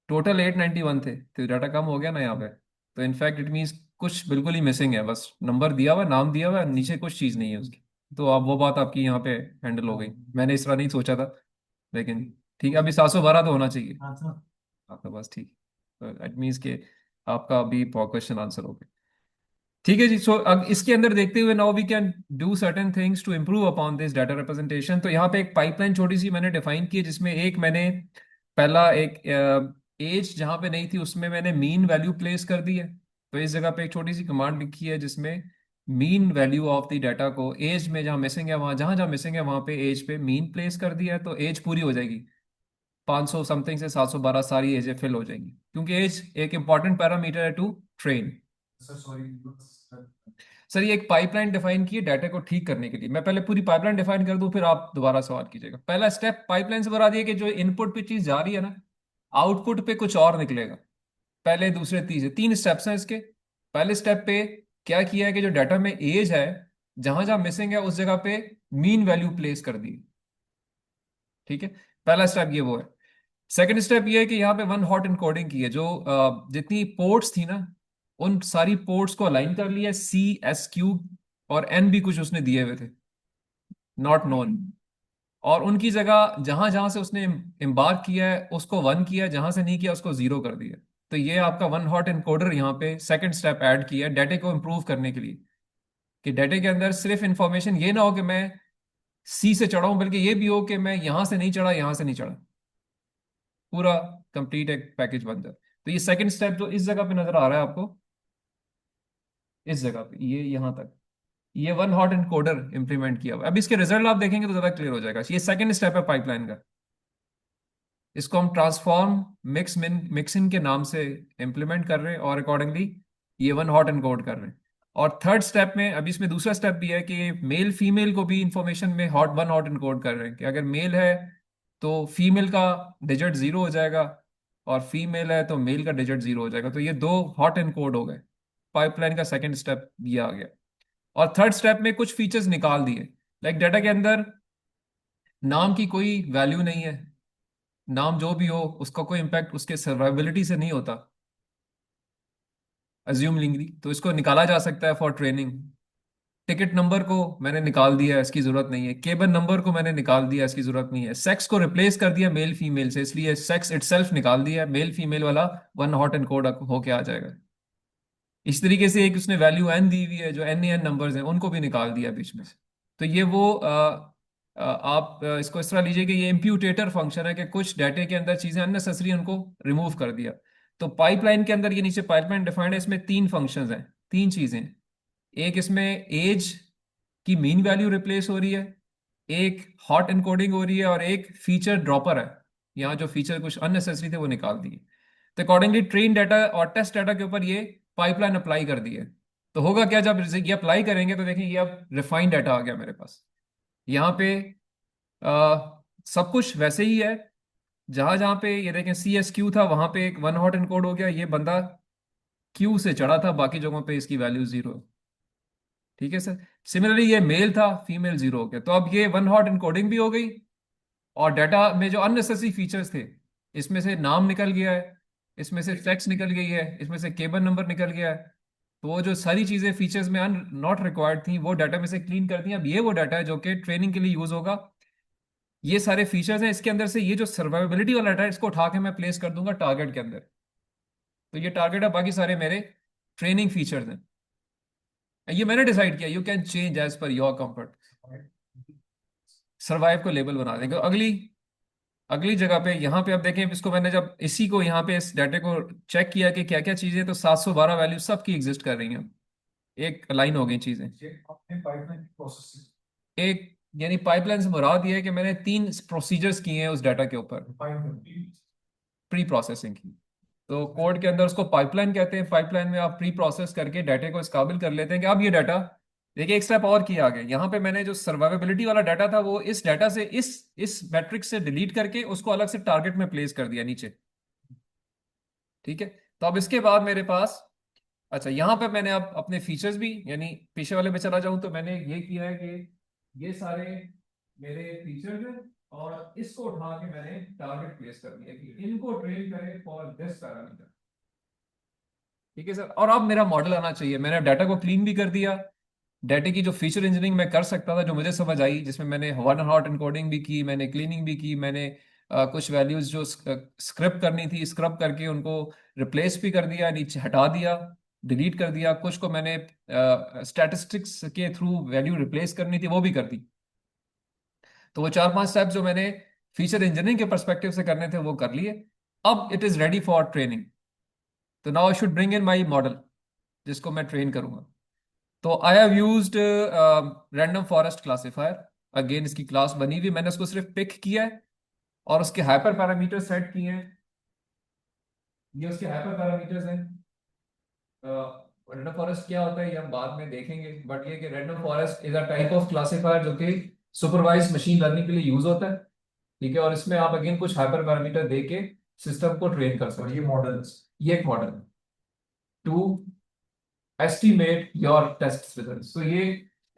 टोटल 891 थे, तो डाटा कम हो गया ना यहाँ पे। तो इनफैक्ट इट मीन्स कुछ बिल्कुल ही मिसिंग है, बस नंबर दिया हुआ है, नाम दिया हुआ है, नीचे कुछ चीज़ नहीं है उसकी। तो अब वो बात आपकी यहाँ पे हैंडल हो गई, मैंने इस तरह नहीं सोचा था, लेकिन ठीक है। अभी 712 तो होना चाहिए। हाँ सर। हाँ तो बस ठीक, तो इट मीन्स के आपका अभी क्वेश्चन आंसर हो गया। ठीक है जी। सो अब इसके अंदर देखते हुए now we can do certain things to improve upon this data representation. तो यहाँ पे एक पाइपलाइन छोटी सी मैंने डिफाइन की है, जिसमें एक मैंने पहला एक एज जहाँ पे नहीं थी उसमें मैंने मीन वैल्यू प्लेस कर दी है। तो इस जगह पे एक छोटी सी कमांड लिखी है जिसमें mean value of the data को एज में जहाँ मिसिंग है, वहाँ जहाँ जहाँ मिसिंग है वहाँ पे एज पे मीन प्लेस कर दिया है। तो एज पूरी हो जाएगी, 500 समथिंग से 712 सारी एजें फिल हो जाएंगी, क्योंकि एज एक इंपॉर्टेंट पैरामीटर है to train. Sir sorry sir ये एक पाइपलाइन डिफाइन की है डाटा को ठीक करने के लिए। मैं पहले पूरी पाइपलाइन डिफाइन कर दूं, फिर आप दोबारा सवाल कीजिएगा। पहला स्टेप पाइपलाइन से बता दिया कि जो इनपुट पे चीज जा रही है ना, आउटपुट पे कुछ और निकलेगा। पहले दूसरे तीसरे 3 स्टेप्स हैं इसके। पहले स्टेप पे क्या किया है कि जो डाटा में एज है जहां जहां मिसिंग है उस जगह पे मीन वैल्यू प्लेस कर दी। ठीक है, पहला स्टेप ये वो है। सेकंड स्टेप ये है कि यहाँ पे वन हॉट इनकोडिंग की है, जो जितनी पोर्ट्स थी ना उन सारी पोर्ट्स को अलाइन कर लिया, C, S, Q और N भी कुछ उसने दिए हुए थे, नॉट नोन। और उनकी जगह जहां जहां से उसने एम्बार्क किया है उसको 1 किया, जहां से नहीं किया उसको 0 कर दिया। तो ये आपका वन हॉट इनकोडर यहाँ पे सेकंड स्टेप ऐड किया है डाटे को इम्प्रूव करने के लिए, कि डाटे के अंदर सिर्फ इंफॉर्मेशन ये ना हो कि मैं C से चढ़ा हूं, बल्कि ये भी हो कि मैं यहां से नहीं चढ़ा, यहां से नहीं चढ़ा, पूरा कंप्लीट एक पैकेज बन जाए। तो ये सेकंड स्टेप जो इस जगह पे नजर आ रहा है आपको, इस जगह पे ये यहां तक, ये वन हॉट एनकोडर इंप्लीमेंट किया हुआ है। अब इसके रिजल्ट आप देखेंगे तो ज्यादा क्लियर हो जाएगा। ये सेकंड स्टेप है पाइपलाइन का, इसको हम ट्रांसफॉर्म मिक्सिन के नाम से इंप्लीमेंट कर रहे हैं और अकॉर्डिंगली ये वन हॉट एनकोड कर रहे हैं। और थर्ड स्टेप में, अभी इसमें दूसरा स्टेप भी है कि मेल फीमेल को भी इंफॉर्मेशन में वन हॉट एनकोड कर रहे हैं, कि अगर मेल है तो फीमेल का डिजिट 0 हो जाएगा, और फीमेल है तो मेल का डिजिट 0 हो जाएगा। तो ये दो हॉट एनकोड हो गए, पाइपलाइन का सेकंड स्टेप ये आ गया। और थर्ड स्टेप में कुछ फीचर्स निकाल दिए, लाइक डाटा के अंदर नाम की कोई वैल्यू नहीं है, नाम जो भी हो उसका कोई इम्पैक्ट उसके सर्वाइबिलिटी से नहीं होता अज्यूमलिंगली, तो इसको निकाला जा सकता है फॉर ट्रेनिंग। टिकट नंबर को मैंने निकाल दिया, इसकी जरूरत नहीं है। केबल नंबर को मैंने निकाल दिया, इसकी जरूरत नहीं है। सेक्स को रिप्लेस कर दिया मेल फीमेल से, इसलिए सेक्स इटसेल्फ निकाल दिया, मेल फीमेल वाला वन हॉट एंड कोड होके आ जाएगा। इस तरीके से एक उसने वैल्यू एन दी हुई है, जो एन नंबर्स हैं उनको भी निकाल दिया बीच में से। तो ये वो आप इसको इस तरह लीजिए कि ये इम्प्यूटेटर फंक्शन है, कि कुछ डाटे के अंदर चीजें अननेसेसरी उनको रिमूव कर दिया। तो पाइपलाइन के अंदर, ये नीचे पाइपलाइन डिफाइंड है, इसमें 3 फंक्शंस हैं, 3 चीजें। एक इसमें एज की मीन वैल्यू रिप्लेस हो रही है, एक हॉट एनकोडिंग हो रही है, और एक फीचर ड्रॉपर है, यहाँ जो फीचर कुछ अननेसेसरी थे वो निकाल दिए। तो अकॉर्डिंगली ट्रेन डाटा और टेस्ट डाटा के ऊपर ये पाइपलाइन अप्लाई कर दी है। तो होगा क्या, जब ये अप्लाई करेंगे तो देखें ये अब रिफाइंड डाटा आ गया मेरे पास। यहाँ पे सब कुछ वैसे ही है, जहां जहां पे ये देखें CSQ था वहां पे एक वन हॉट एनकोड हो गया, ये बंदा क्यू से चढ़ा था, बाकी जगहों पे इसकी वैल्यू 0। ठीक है सर। सिमिलरली ये मेल था, फीमेल 0 हो गया। तो अब ये वन हॉट एनकोडिंग भी हो गई, और डाटा में जो अननेसेसरी फीचर्स थे, इसमें से नाम निकल गया है, इसमें से सेक्स निकल गई है, इसमें से केबल नंबर निकल गया है। तो वो जो सारी चीजें फीचर्स में नॉट रिक्वायर्ड थी वो डाटा में से क्लीन कर दी। अब ये वो डाटा है जो कि ट्रेनिंग के लिए यूज होगा। ये सारे फीचर्स हैं इसके अंदर से, ये जो सर्वाइबिलिटी वाला डाटा है इसको उठा के मैं प्लेस कर दूंगा टारगेट के अंदर। तो ये टारगेट है, बाकी सारे मेरे ट्रेनिंग फीचर्स हैं। ये मैंने डिसाइड किया, you can change as per your comfort. Survive को लेबल बना देंगे। अगली अगली जगह पे यहाँ पे आप देखें, इसको मैंने जब इसी को यहाँ पे इस डाटे को चेक किया कि क्या क्या चीजें, तो 712 वैल्यू सबकी एग्जिस्ट कर रही हैं, एक लाइन हो गई चीजें। ये अपने पाइपलाइन की प्रोसेस एक यानी पाइपलाइन से मुराद ये है कि मैंने 3 प्रोसीजर्स किए हैं उस डाटा के ऊपर, डिफाइन करती है। प्री प्रोसेसिंग की। तो कोड के अंदर उसको पाइपलाइन कहते हैं। पाइपलाइन में आप प्री प्रोसेस करके डाटे को इस काबिल कर लेते हैं कि अब ये डाटा, देखिए एक स्टेप और किया आगे। यहाँ पे मैंने जो सर्वाइवेबिलिटी वाला डाटा था वो इस डाटा से इस मैट्रिक्स से डिलीट करके उसको अलग से टारगेट में प्लेस कर दिया नीचे। ठीक है। तो अब इसके बाद मेरे पास, अच्छा यहाँ पे मैंने अब अपने फीचर्स भी, यानी पीछे वाले में चला जाऊं तो मैंने ये किया है कि ये सारे मेरे फीचर्स हैं, और इसको उठा के मैंने टारगेट प्लेस कर दिया कि इनको ट्रेन करें फॉर दिस पैरामीटर। ठीक है सर। और अब मेरा मॉडल आना चाहिए। मैंने डाटा को क्लीन भी कर दिया, डाटा की जो फीचर इंजीनियरिंग मैं कर सकता था जो मुझे समझ आई, जिसमें मैंने वन हॉट एनकोडिंग भी की, मैंने क्लीनिंग भी की, मैंने कुछ वैल्यूज जो स्क्रब करनी थी स्क्रब करके उनको रिप्लेस भी कर दिया, नीचे हटा दिया, डिलीट कर दिया। कुछ को मैंने स्टैटिस्टिक्स के थ्रू वैल्यू रिप्लेस करनी थी वो भी कर दी। तो वो 4-5 स्टेप जो मैंने फीचर इंजीनियरिंग के परस्पेक्टिव से करने थे वो कर लिए। अब it is ready for training. तो now I should bring in my model जिसको मैं ट्रेन करूंगा। तो I have used random forest classifier. Again इसकी क्लास बनी हुई, मैंने उसको सिर्फ पिक किया है और उसके हाइपर पैरामीटर सेट किए हैं। ये उसके हाइपर पैरामीटर्स हैं। रैंडम फॉरेस्ट क्या होता है ये हम बाद में देखेंगे, बट ये कि random forest is a type of classifier जो कि सुपरवाइज्ड मशीन लर्निंग के लिए यूज होता है। ठीक है। और इसमें आप अगेन कुछ हाइपर पैरामीटर दे के सिस्टम को ट्रेन कर सकते और हैं। ये मॉडल्स ये एक मॉडल है to estimate your test results. तो ये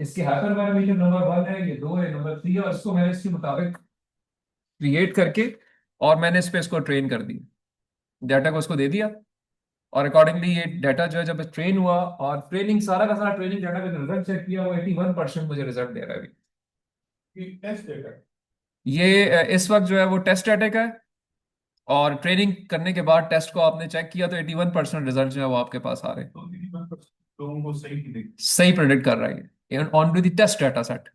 इसके हाइपर पैरामीटर नंबर 1 है, ये 2 है, नंबर 3 है, और इसको मैंने इसके मुताबिक क्रिएट करके और मैंने इस पे इसको ट्रेन कर दिया, डाटा को इसको दे दिया, और अकॉर्डिंगली ये डाटा जो है जब ट्रेन हुआ और ट्रेनिंग सारा का सारा ट्रेनिंग डाटा का रिजल्ट चेक किया, वो 81% मुझे रिजल्ट दे रहा है अभी। ये टेस्ट डेटा ये इस वक्त जो है वो टेस्ट डाटा का है, और ट्रेनिंग करने के बाद टेस्ट को आपने चेक किया तो 81% रिजल्ट जो है वो आपके पास आ रहे हैं, तो 81% लोगों को सही नहीं दिखती। सही प्रेडिक्ट कर रहा है ये on to the test data set.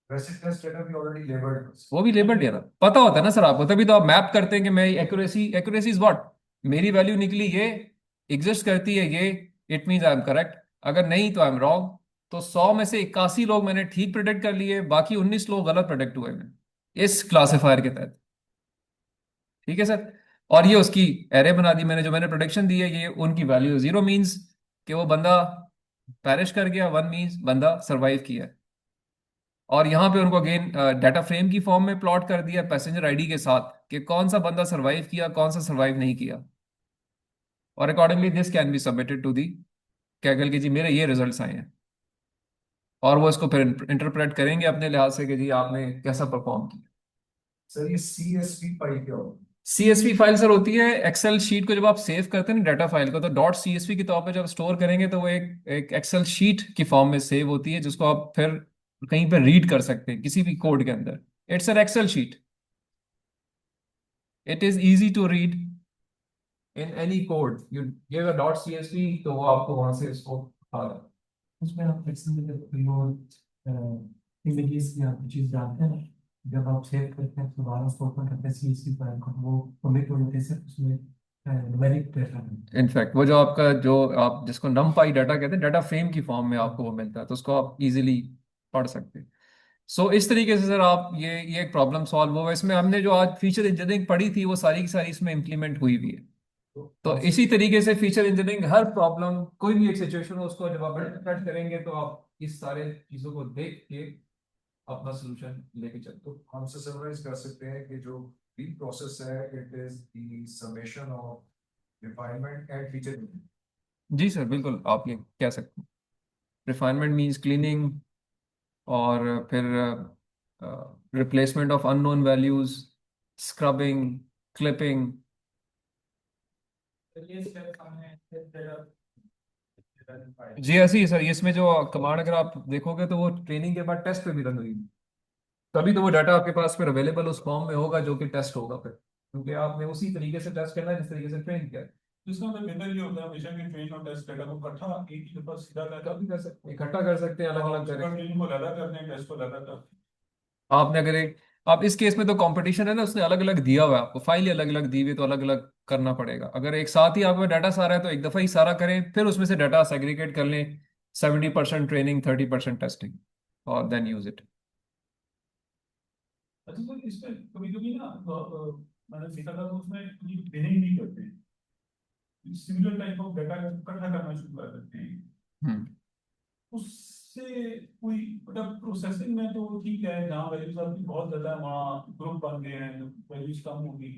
वैसे टेस्ट डेटा भी ऑलरेडी लेबल्ड वो भी लेबल है ना, पता होता है ना सर आपको, तभी तो आप मैप करते हैं कि मैं एक्यूरेसी इज व्हाट, मेरी वैल्यू निकली ये, एग्जिस्ट करती है ये, it means I am correct, अगर नहीं तो आई एम रॉन्ग। तो 100 में से 81 लोग मैंने ठीक प्रेडिक्ट कर लिए, बाकी 19 लोग गलत प्रेडिक्ट हुए हैं इस क्लासिफायर के तहत। ठीक है सर, और ये उसकी एरे बना दी मैंने, जो मैंने प्रोडिक्शन दी है ये उनकी वैल्यू, 0 मींस कि वो बंदा पैरिश कर गया, 1 मींस बंदा सरवाइव किया। और यहाँ पे उनको अगेन डाटा फ्रेम की फॉर्म में प्लॉट कर दिया पैसेंजर आईडी के साथ कि कौन सा बंदा सरवाइव किया, कौन सा सरवाइव नहीं किया, और accordingly this can be submitted to the Kaggle की जी मेरे ये रिजल्ट्स आए हैं, और वो इसको फिर इंटरप्रेट करेंगे अपने लिहाज से कि जी आपने कैसा परफॉर्म किया। सर ये CSV फाइल क्या होगा? सीएसवी फाइल सर होती है एक्सेल शीट को, जब आप सेव करते हैं ना डाटा फाइल को, तो डॉट सीएसवी के तौर पे जब स्टोर करेंगे तो वो एक एक्सेल शीट की फॉर्म में सेव होती है, जिसको आप फिर कहीं पर रीड कर सकते हैं किसी भी कोड के अंदर। It's an Excel sheet, it is easy to read in any code, you give a dot CSV तो वो आपको वहां से इसको आ रहा है। उसमें आप फ्लेक्सिबल इमेजेस या कुछ चीज डालते हैं, जब आप सेव करते हैं तो दोबारा उसको ओपन करते हैं सीएसवी फाइल को, वो कमिट हो जाते हैं उसमें न्यूमेरिक डेटा। इनफैक्ट वो जो आपका जो आप जिसको नमपाई डाटा कहते हैं, डाटा फ्रेम की फॉर्म में आपको वो मिलता है, तो उसको आप इजीली पढ़ सकते हैं। सो इस तरीके से सर आप ये एक प्रॉब्लम सॉल्व हुआ। इसमें हमने जो आज फीचर इंजीनियरिंग पढ़ी थी वो सारी की सारी इसमें इम्प्लीमेंट हुई हुई है। तो इसी तरीके से फीचर इंजीनियरिंग हर प्रॉब्लम कोई भी एक सिचुएशन हो उसको जब आप इंटरप्रेट करेंगे तो आप इस सारे चीजों को देख के अपना सोल्यूशन लेके चलते तो हम से समराइज कर सकते हैं कि जो भी प्रोसेस है it is the summation of refinement and feature. हो। जी सर बिल्कुल आप ये कह सकते हैं, रिफाइनमेंट मीन्स क्लीनिंग, और फिर replacement of unknown values, scrubbing, clipping. ये स्टेप हमने डेटा जी ऐसे ही सर, इसमें जो कमांड अगर आप देखोगे तो वो ट्रेनिंग के बाद टेस्ट पे भी रन हुई, तभी तो वो डाटा आपके पास फिर अवेलेबल उस फॉर्म में होगा जो कि टेस्ट होगा फिर, क्योंकि आपने उसी तरीके से टेस्ट करना है जिस तरीके से ट्रेन किया है। जिसका मतलब बेहतर ये होता है हमेशा कि ट्रेन और टेस्ट डेटा को इकट्ठा एक ही दफा सीधा कर कभी कर सकते हैं, इकट्ठा कर सकते हैं, अलग अलग करें। ट्रेन को अलग करते हैं, टेस्ट को अलग करते हैं। आपने अगर एक आप इस केस में तो कंपटीशन है ना, उसने अलग अलग दिया हुआ है आपको, फाइल अलग अलग दी हुई है, तो अलग अलग करना पड़ेगा। अगर एक साथ ही आपको डाटा सारा है तो एक दफा ही सारा करें, फिर उसमें से डाटा सेग्रीगेट कर लें, 70% ट्रेनिंग 30% टेस्टिंग, और देन यूज इट। अच्छा सर इसमें कभी कभी ना मैंने सीखा था तो उसमें ये बिनिंग नहीं करते हैं, सिमिलर टाइप ऑफ डेटा इकट्ठा करना शुरू कर देते हैं। उससे कोई मतलब प्रोसेसिंग में तो ठीक है, जहाँ वैल्यूज आपकी बहुत ज्यादा है वहाँ ग्रुप बन गए हैं, वैल्यूज कम होगी,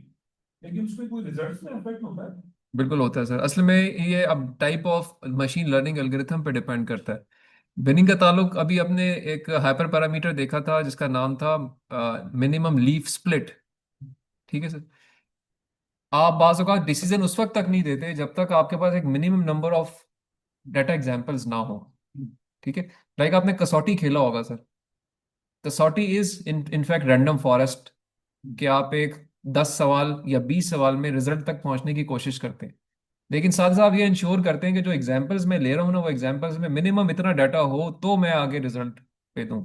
लेकिन उसमें कोई रिजल्ट्स में इफेक्ट होता है? बिल्कुल होता है सर, असल में ये अब type of machine learning algorithm पे डिपेंड करता है। बिनिंग का ताल्लुक अभी अपने एक हाइपर पैरामीटर देखा था जिसका नाम था मिनिमम लीफ स्प्लिट। ठीक है सर, आप बाज़ औक़ात डिसीजन उस वक्त तक नहीं देते जब तक आपके पास एक minimum number of data examples ना हो। ठीक है, लाइक आपने कसौटी खेला होगा सर, कसौटी इज इनफैक्ट रैंडम फॉरेस्ट, कि आप एक 10 सवाल या 20 सवाल में रिजल्ट तक पहुंचने की कोशिश करते हैं, लेकिन साथ साथ ये इंश्योर करते हैं कि जो एग्जाम्पल्स मैं ले रहा हूँ ना वो एग्जाम्पल्स में मिनिमम इतना डाटा हो तो मैं आगे रिजल्ट पे दूं।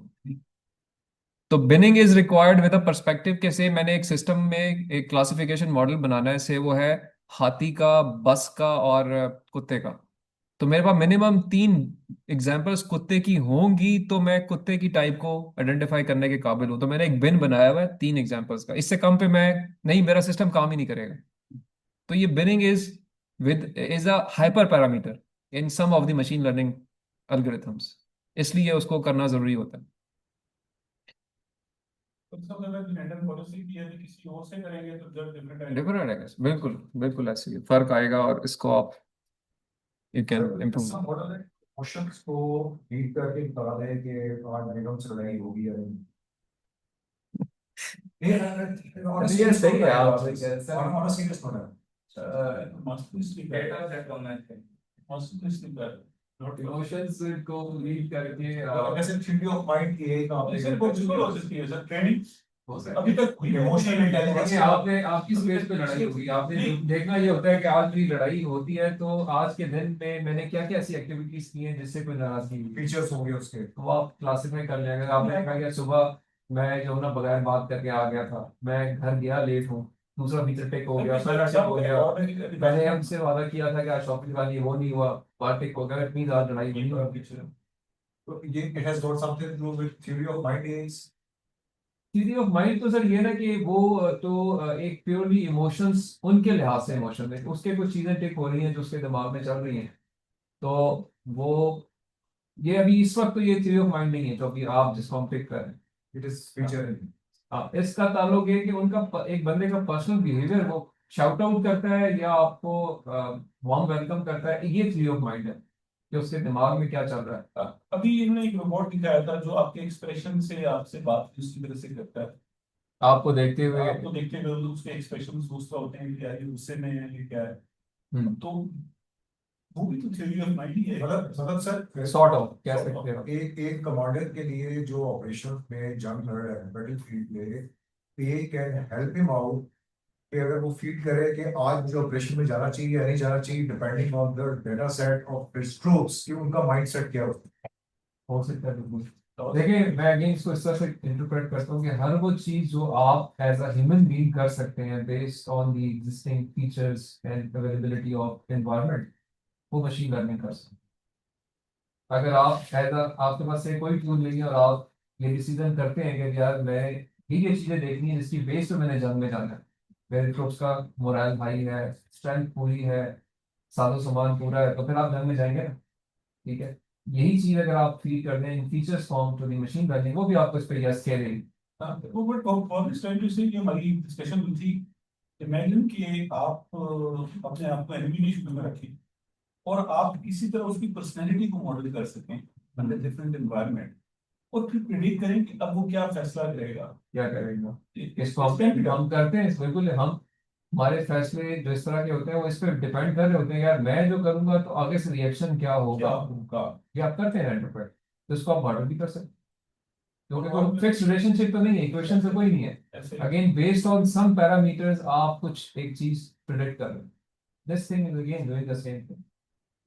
तो binning is required with a perspective के से मैंने एक सिस्टम में एक क्लासिफिकेशन मॉडल बनाना है, से वो है हाथी का, बस का और कुत्ते का। तो मेरे पास मिनिमम 3 एग्जाम्पल्स कुत्ते की होंगी तो मैं कुत्ते की टाइप को आइडेंटिफाई करने के काबिल हूं, तो मैंने एक बिन बनाया हुआ है 3 एग्जाम्पल्स का, इससे कम पे मैं नहीं, मेरा सिस्टम काम ही नहीं करेगा। तो ये binning is a hyper parameter in some of the machine learning algorithms, इसलिए उसको करना जरूरी होता है। तो इसका मतलब है कि रैंडम पॉलिसी की यदि किसी और से करेंगे तो जब डिफरेंट आएगा। डिफरेंट है, बिल्कुल बिल्कुल ऐसे ही फर्क आएगा, और इसको आप यू कैन सर इम्प्रूव। इसका मॉडल है क्वेश्चंस को रीड करके बता दें कि आज निगम से लड़ाई होगी या नहीं। ये सही है आप on a serious note, emotions को लीड करके कैसे थियरी ऑफ माइंड की एक आपने ट्रेनिंग हो सकता अभी तक हुई है। इमोशनल इंटेलिजेंस देखिए आपने आपकी स्पेस पे लड़ाई होगी आपने देखना ये होता है कि आज भी लड़ाई होती है तो आज के दिन में मैंने क्या क्या ऐसी एक्टिविटीज की हैं जिससे कोई नाराजगी हुई फीचर्स होंगे उसके। तो वो आप क्लासिफाई कर लेंगे आपने देखा कि सुबह मैं जो ना बगैर बात करके आ गया था मैं घर गया लेट हूँ दूसरा फीचर टिक हो गया पहला टिक हो गया मैंने हमसे वादा किया था कि आज शॉपिंग वाली वो नहीं हुआ बात टिक हो गया इट मींस आज लड़ाई नहीं हुई तो ये it has got something to do with theory of mind is theory of mind तो सर ये ना कि वो एक प्योरली इमोशंस उनके लिहाज से इमोशन है उसके कुछ चीजें टिक हो रही हैं जो उसके दिमाग में चल रही हैं तो वो ये अभी इस वक्त तो ये थ्योरी ऑफ माइंड नहीं है जो अभी आप जिसको हम पिक कर रहे हैं इट इज फीचर। हाँ इसका ताल्लुक है कि उनका एक बंदे का पर्सनल बिहेवियर वो शाउट आउट करता है या आपको वार्म वेलकम करता है ये थ्योरी ऑफ माइंड है कि उसके दिमाग में क्या चल रहा है अभी इन्होंने एक रोबोट दिखाया था जो आपके एक्सप्रेशन से आपसे बात उसी तरह से करता है। आपको देखते हुए आपको देखते हुए उसके एक्सप्रेशन दूसरा होते हैं क्या ये गुस्से में है ये क्या है तो वो भी तो थ्योरी ऑफ माइंड ही है। मतलब सर सॉर्ट आउट कह सकते हैं एक कमांडर के लिए जो ऑपरेशन में जंग लड़ रहा है बैटलफील्ड में पे कैन हेल्प हिम आउट कि अगर वो फील करे कि आज मुझे ऑपरेशन में जाना चाहिए या नहीं जाना चाहिए depending on the data set of his troops कि उनका माइंडसेट क्या होता है। हो सकता है बिल्कुल देखिए मैं अगेन इसको इस तरह से इंटरप्रेट करता हूँ कि हर वो चीज जो आप एज अ ह्यूमन बीइंग कर सकते हैं based on the existing features and availability of environment वो मशीन लर्निंग कर सकते हैं अगर आप एज अ आपके पास से कोई टूल नहीं है और आप ये डिसीजन करते हैं कि यार मैं ये चीजें देखनी है जिसकी बेस पे मैंने जंग में जाना है मेरे ट्रूप्स का मोरल हाई है स्ट्रेंथ पूरी है साजो सामान पूरा है तो फिर आप जंग में जाएंगे ना ठीक है यही चीज अगर आप फीड कर दें इन features form to the machine learning वो भी आपको इस पे यस कह देगी वो but for this time to say ये हमारी डिस्कशन हुई थी। इमेजिन कि आप अपने आप को एनिमी नहीं शुरू में रखें और आप इसी तरह उसकी पर्सनैलिटी को मॉडल कर सकें अंडर डिफरेंट एनवायरनमेंट और फिर प्रिडिक्ट करें कि अब वो क्या फैसला करेगा क्या करेगा इसको हम करते हैं बिल्कुल हम हमारे फैसले जो इस तरह के होते हैं वो इस पर डिपेंड कर रहे होते हैं यार मैं जो करूंगा तो आगे से रिएक्शन क्या होगा ये आप करते हैं इंटरप्रेट तो इसको आप मॉडल भी कर सकते हैं क्योंकि कोई फिक्स रिलेशनशिप तो नहीं है इक्वेशन तो कोई नहीं है again based on some parameters आप कुछ एक चीज प्रिडिक्ट कर रहे हैं this thing is again doing the same thing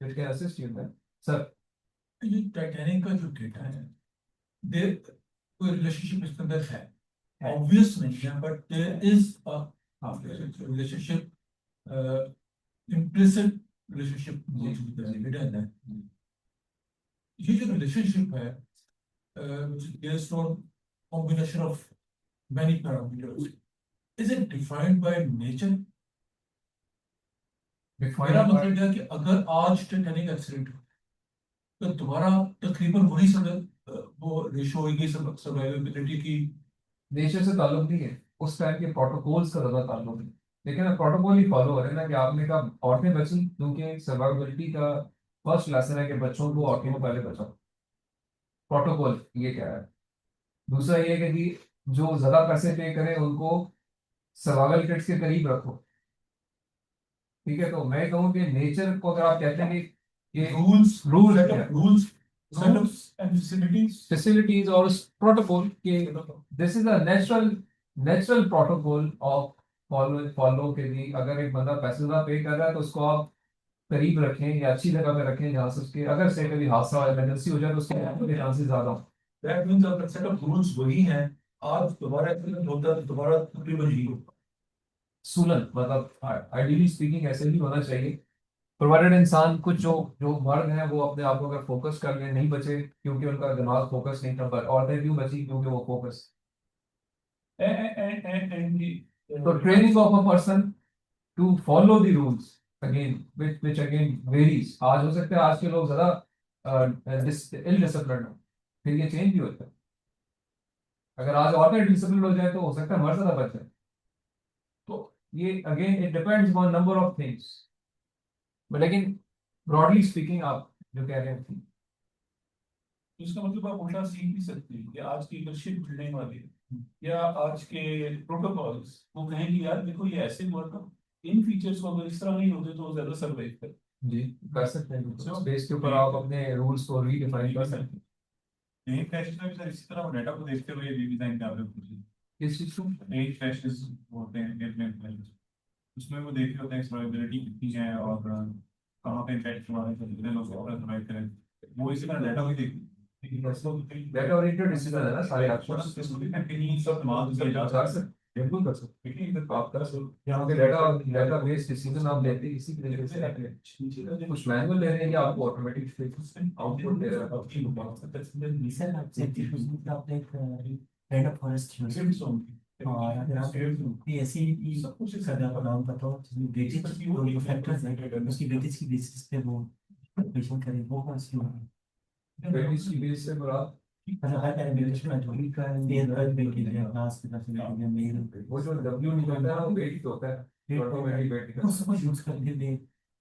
it can assist you that sir ये टाइटैनिक का जो डेटा है देयर कोई रिलेशनशिप इसके अंदर है ऑब्वियस नहीं है but there is a relationship implicit relationship मौजूद है। ये जो रिलेशनशिप है which is based on combination of many parameters is it defined by nature मेरा मतलब है कि अगर आज टाइटैनिक एक्सीडेंट तो दोबारा तकरीबन वही वो रेशो होगी सर्वाइवेबिलिटी की नेचर से ताल्लुक नहीं है उस टाइम के प्रोटोकॉल्स का ज्यादा ताल्लुक है लेकिन प्रोटोकॉल ही फॉलो हो रहे हैं ना कि आपने कहा औरतें बची क्योंकि सर्वाइवेबिलिटी का फर्स्ट लेसन है कि बच्चों को औरतों को पहले बचाओ प्रोटोकॉल ये क्या है दूसरा ये है कि जो ज्यादा पैसे पे करे उनको सर्वाइवल किट्स के करीब रखो ठीक है तो मैं कहूँ कि नेचर को अगर आप कहते हैं कि रूल्स रूल्स एंड फैसिलिटीज और प्रोटोकॉल के this is a natural protocol of follow के लिए अगर एक बंदा पैसे ज्यादा पे कर रहा है तो उसको आप करीब रखें या अच्छी जगह पे रखें जहाँ से उसके अगर से कभी हादसा और इमरजेंसी हो जाए तो उसके चांसेस ज्यादा हो दैट मींस अगर सेट ऑफ रूल्स वही हैं आज दोबारा एक्सीडेंट होता है तो दोबारा तकरीबन ही होगा सूलन मतलब आइडियली स्पीकिंग ऐसे ही होना चाहिए प्रोवाइडेड इंसान कुछ जो जो मर्द हैं वो अपने आप को अगर फोकस कर ले नहीं बचे क्योंकि उनका दिमाग फोकस नहीं था पर औरतें क्यों बची क्योंकि वो focus to training of a person to follow the rules again which again varies आज हो सकता है आज के लोग ज्यादा इल डिसिप्लिन हो फिर ये चेंज भी होता है अगर आज औरतें डिसिप्लिन हो जाए तो हो सकता है मर्द ज्यादा बच जाए तो ये again it depends on number of things but लेकिन ब्रॉडली स्पीकिंग आप जो कह रहे हैं तो इसका मतलब आप उल्टा सीख भी सकते हैं कि आज की अगर शिप भिड़ने वाली है या आज के प्रोटोकॉल्स वो कहेंगे यार देखो ये ऐसे हुआ था, इन फीचर्स को अगर इस तरह नहीं होते तो वो ज्यादा सर्वाइव कर। जी कर सकते हैं, So, स्पेस के ऊपर आप अपने रूल्स को रीडिफाइन कर सकते हैं। नए क्रैशेस में भी सर इसी तरह डाटा को देखते हुए रीडिजाइन कर रहे होते हैं। किस चीज को? नए क्रैशेस होते हैं एयरप्लेन क्रैशेस, उसमें वो देख रहे होते हैं सर्वाइवबिलिटी कितनी है और कहाँ पे इम्पैक्ट हुआ है, तो कितने लोग सर्वाइव करें, वो इसी तरह डाटा भी देखते हैं। डेटा ओरिएंटेड डिसीजन है ना सारे आपको, सब दिमाग से जा कर सकते बिल्कुल कर सकते हैं, आप कर सकते हैं। यहाँ पे डाटा डाटा बेस्ड डिसीजन आप लेते हैं इसी तरीके से लेते हैं, कुछ मैनुअल ले रहे हैं या आपको ऑटोमेटिक आउटपुट दे रहा है। सर आपसे आपने एक काइंड ऑफ फॉरेस्ट यूज और अगर आप कोई ऐसी सदा का नाम बताओ जिसमें वेटेज जो फैक्टर्स हैं उसकी वेटेज की बेसिस पे वो कैलकुलेशन करें, वो कौन सी होगी? वेटेज की बेस से मुराद मतलब हर पैरामीटर में जो एयर पर वेटेज है, क्लास पे वेटेज है, मेल वो जो डब्ल्यू निकलता है वो वेट होता है, ऑटोमेटिक वेट का। उसको यूज करके दे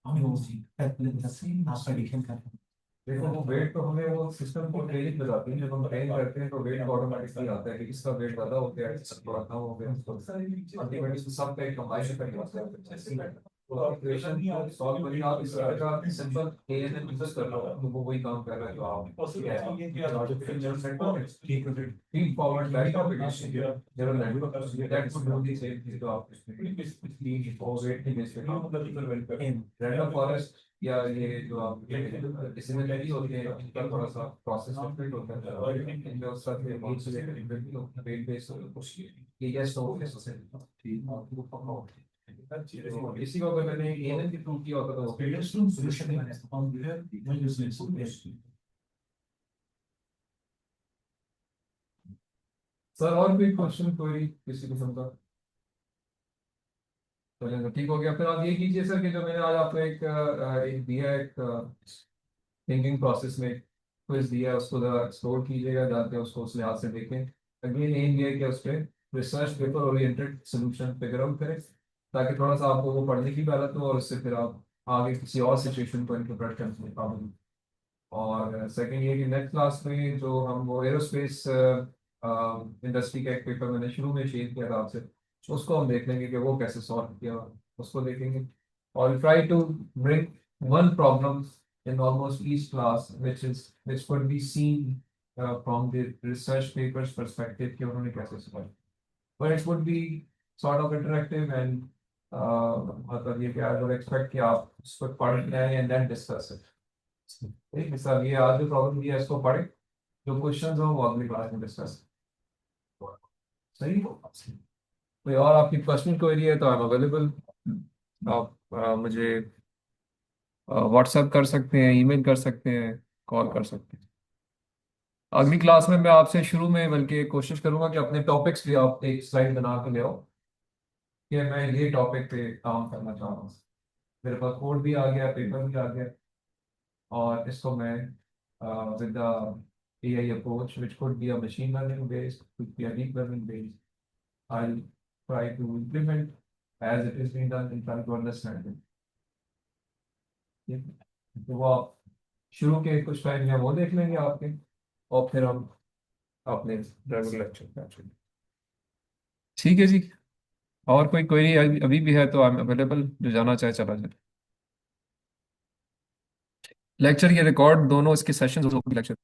हम जो कैलकुलेट करते हैं आप प्रेडिक्शन करते हैं। देखो वो वेट तो हमें वो सिस्टम को ट्रेनिंग बताती है, जब हम ट्रेन करते हैं तो वेट ऑटोमेटिकली आता है कि इसका वेट ज्यादा हो गया, इसका थोड़ा कम हो गया, अल्टीमेटली सब का एक कंबाइनेशन करके आता है। तो आप इक्वेशन को सॉल्व करके आप इस तरह का सिंपल एएनएन यूज कर लो तो वो वही काम कर रहा है जो आप feed forward back application general language that would do the same thing. तो आप इसमें वो वेट नहीं बेस रैंडम फॉरेस्ट या ये जो आप सिमिलरिटी होती है इनका थोड़ा सा प्रोसेस डिफरेंट होता है, इनमें उस साथ में बहुत से वेट बेस ये जैसे हो गया सोचे तो इसी को अगर मैंने एएनएन की प्रूव किया होता तो सोल्यूशन में हम जो है वही यूज सर और कोई क्वेश्चन कोई किसी किस्म का? चलेगा ठीक हो गया, फिर आप ये कीजिए सर कि जो मैंने आज आपको एक दिया है, एक थिंकिंग प्रोसेस में क्विज दिया है, उसको जरा एक्सप्लोर कीजिएगा, जाके उसको उस लिहाज से देखें। अगेन एम ये है कि उस पर research paper oriented solution figure out करें ताकि थोड़ा सा आपको वो पढ़ने की भी आदत हो और उससे फिर आप आगे किसी और सिचुएशन को इंटरप्रेट करने में काबू हो। और सेकंड ये कि नेक्स्ट क्लास में जो हम वो एरोस्पेस इंडस्ट्री का एक पेपर मैंने शुरू में शेयर किया था आपसे, उसको हम देख लेंगे कि वो कैसे सॉल्व किया, उसको देखेंगे। और try to bring one problem in almost each class which could be seen from the research papers perspective कि उन्होंने कैसे solve, but it would be sort of interactive and मतलब ये कि I would expect कि आप उसको पढ़ लें and then discuss it। ठीक है सर, ये आज जो प्रॉब्लम दिया है इसको पढ़े, जो क्वेश्चंस हो वो अगली क्लास में डिस्कस। सही, कोई और आपकी पर्सनल क्वेरी है तो आई एम अवेलेबल, आप मुझे व्हाट्सएप कर सकते हैं, ईमेल कर सकते हैं, कॉल कर सकते हैं। अगली क्लास में मैं आपसे शुरू में बल्कि कोशिश करूंगा कि अपने टॉपिक्स भी आप एक स्लाइड बना के ले आओ कि मैं ये टॉपिक पे काम करना चाह रहा हूँ। मेरे पास कोड भी आ गया, पेपर भी आ गया, और इसको मैं with the AI approach which could be a machine learning based, could be a deep learning based, I'll try to implement as it is being done and try to understand it। ठीक है? तो वो आप शुरू के कुछ time में वो देख लेंगे आपके, और फिर हम अपने ड्राइविंग लेक्चर पे चलेंगे। ठीक है जी, और कोई क्वेरी अभी भी है तो आई एम अवेलेबल, जो जाना चाहे चला जाए। लेक्चर ये रिकॉर्ड दोनों इसके सेशंस लेक्चर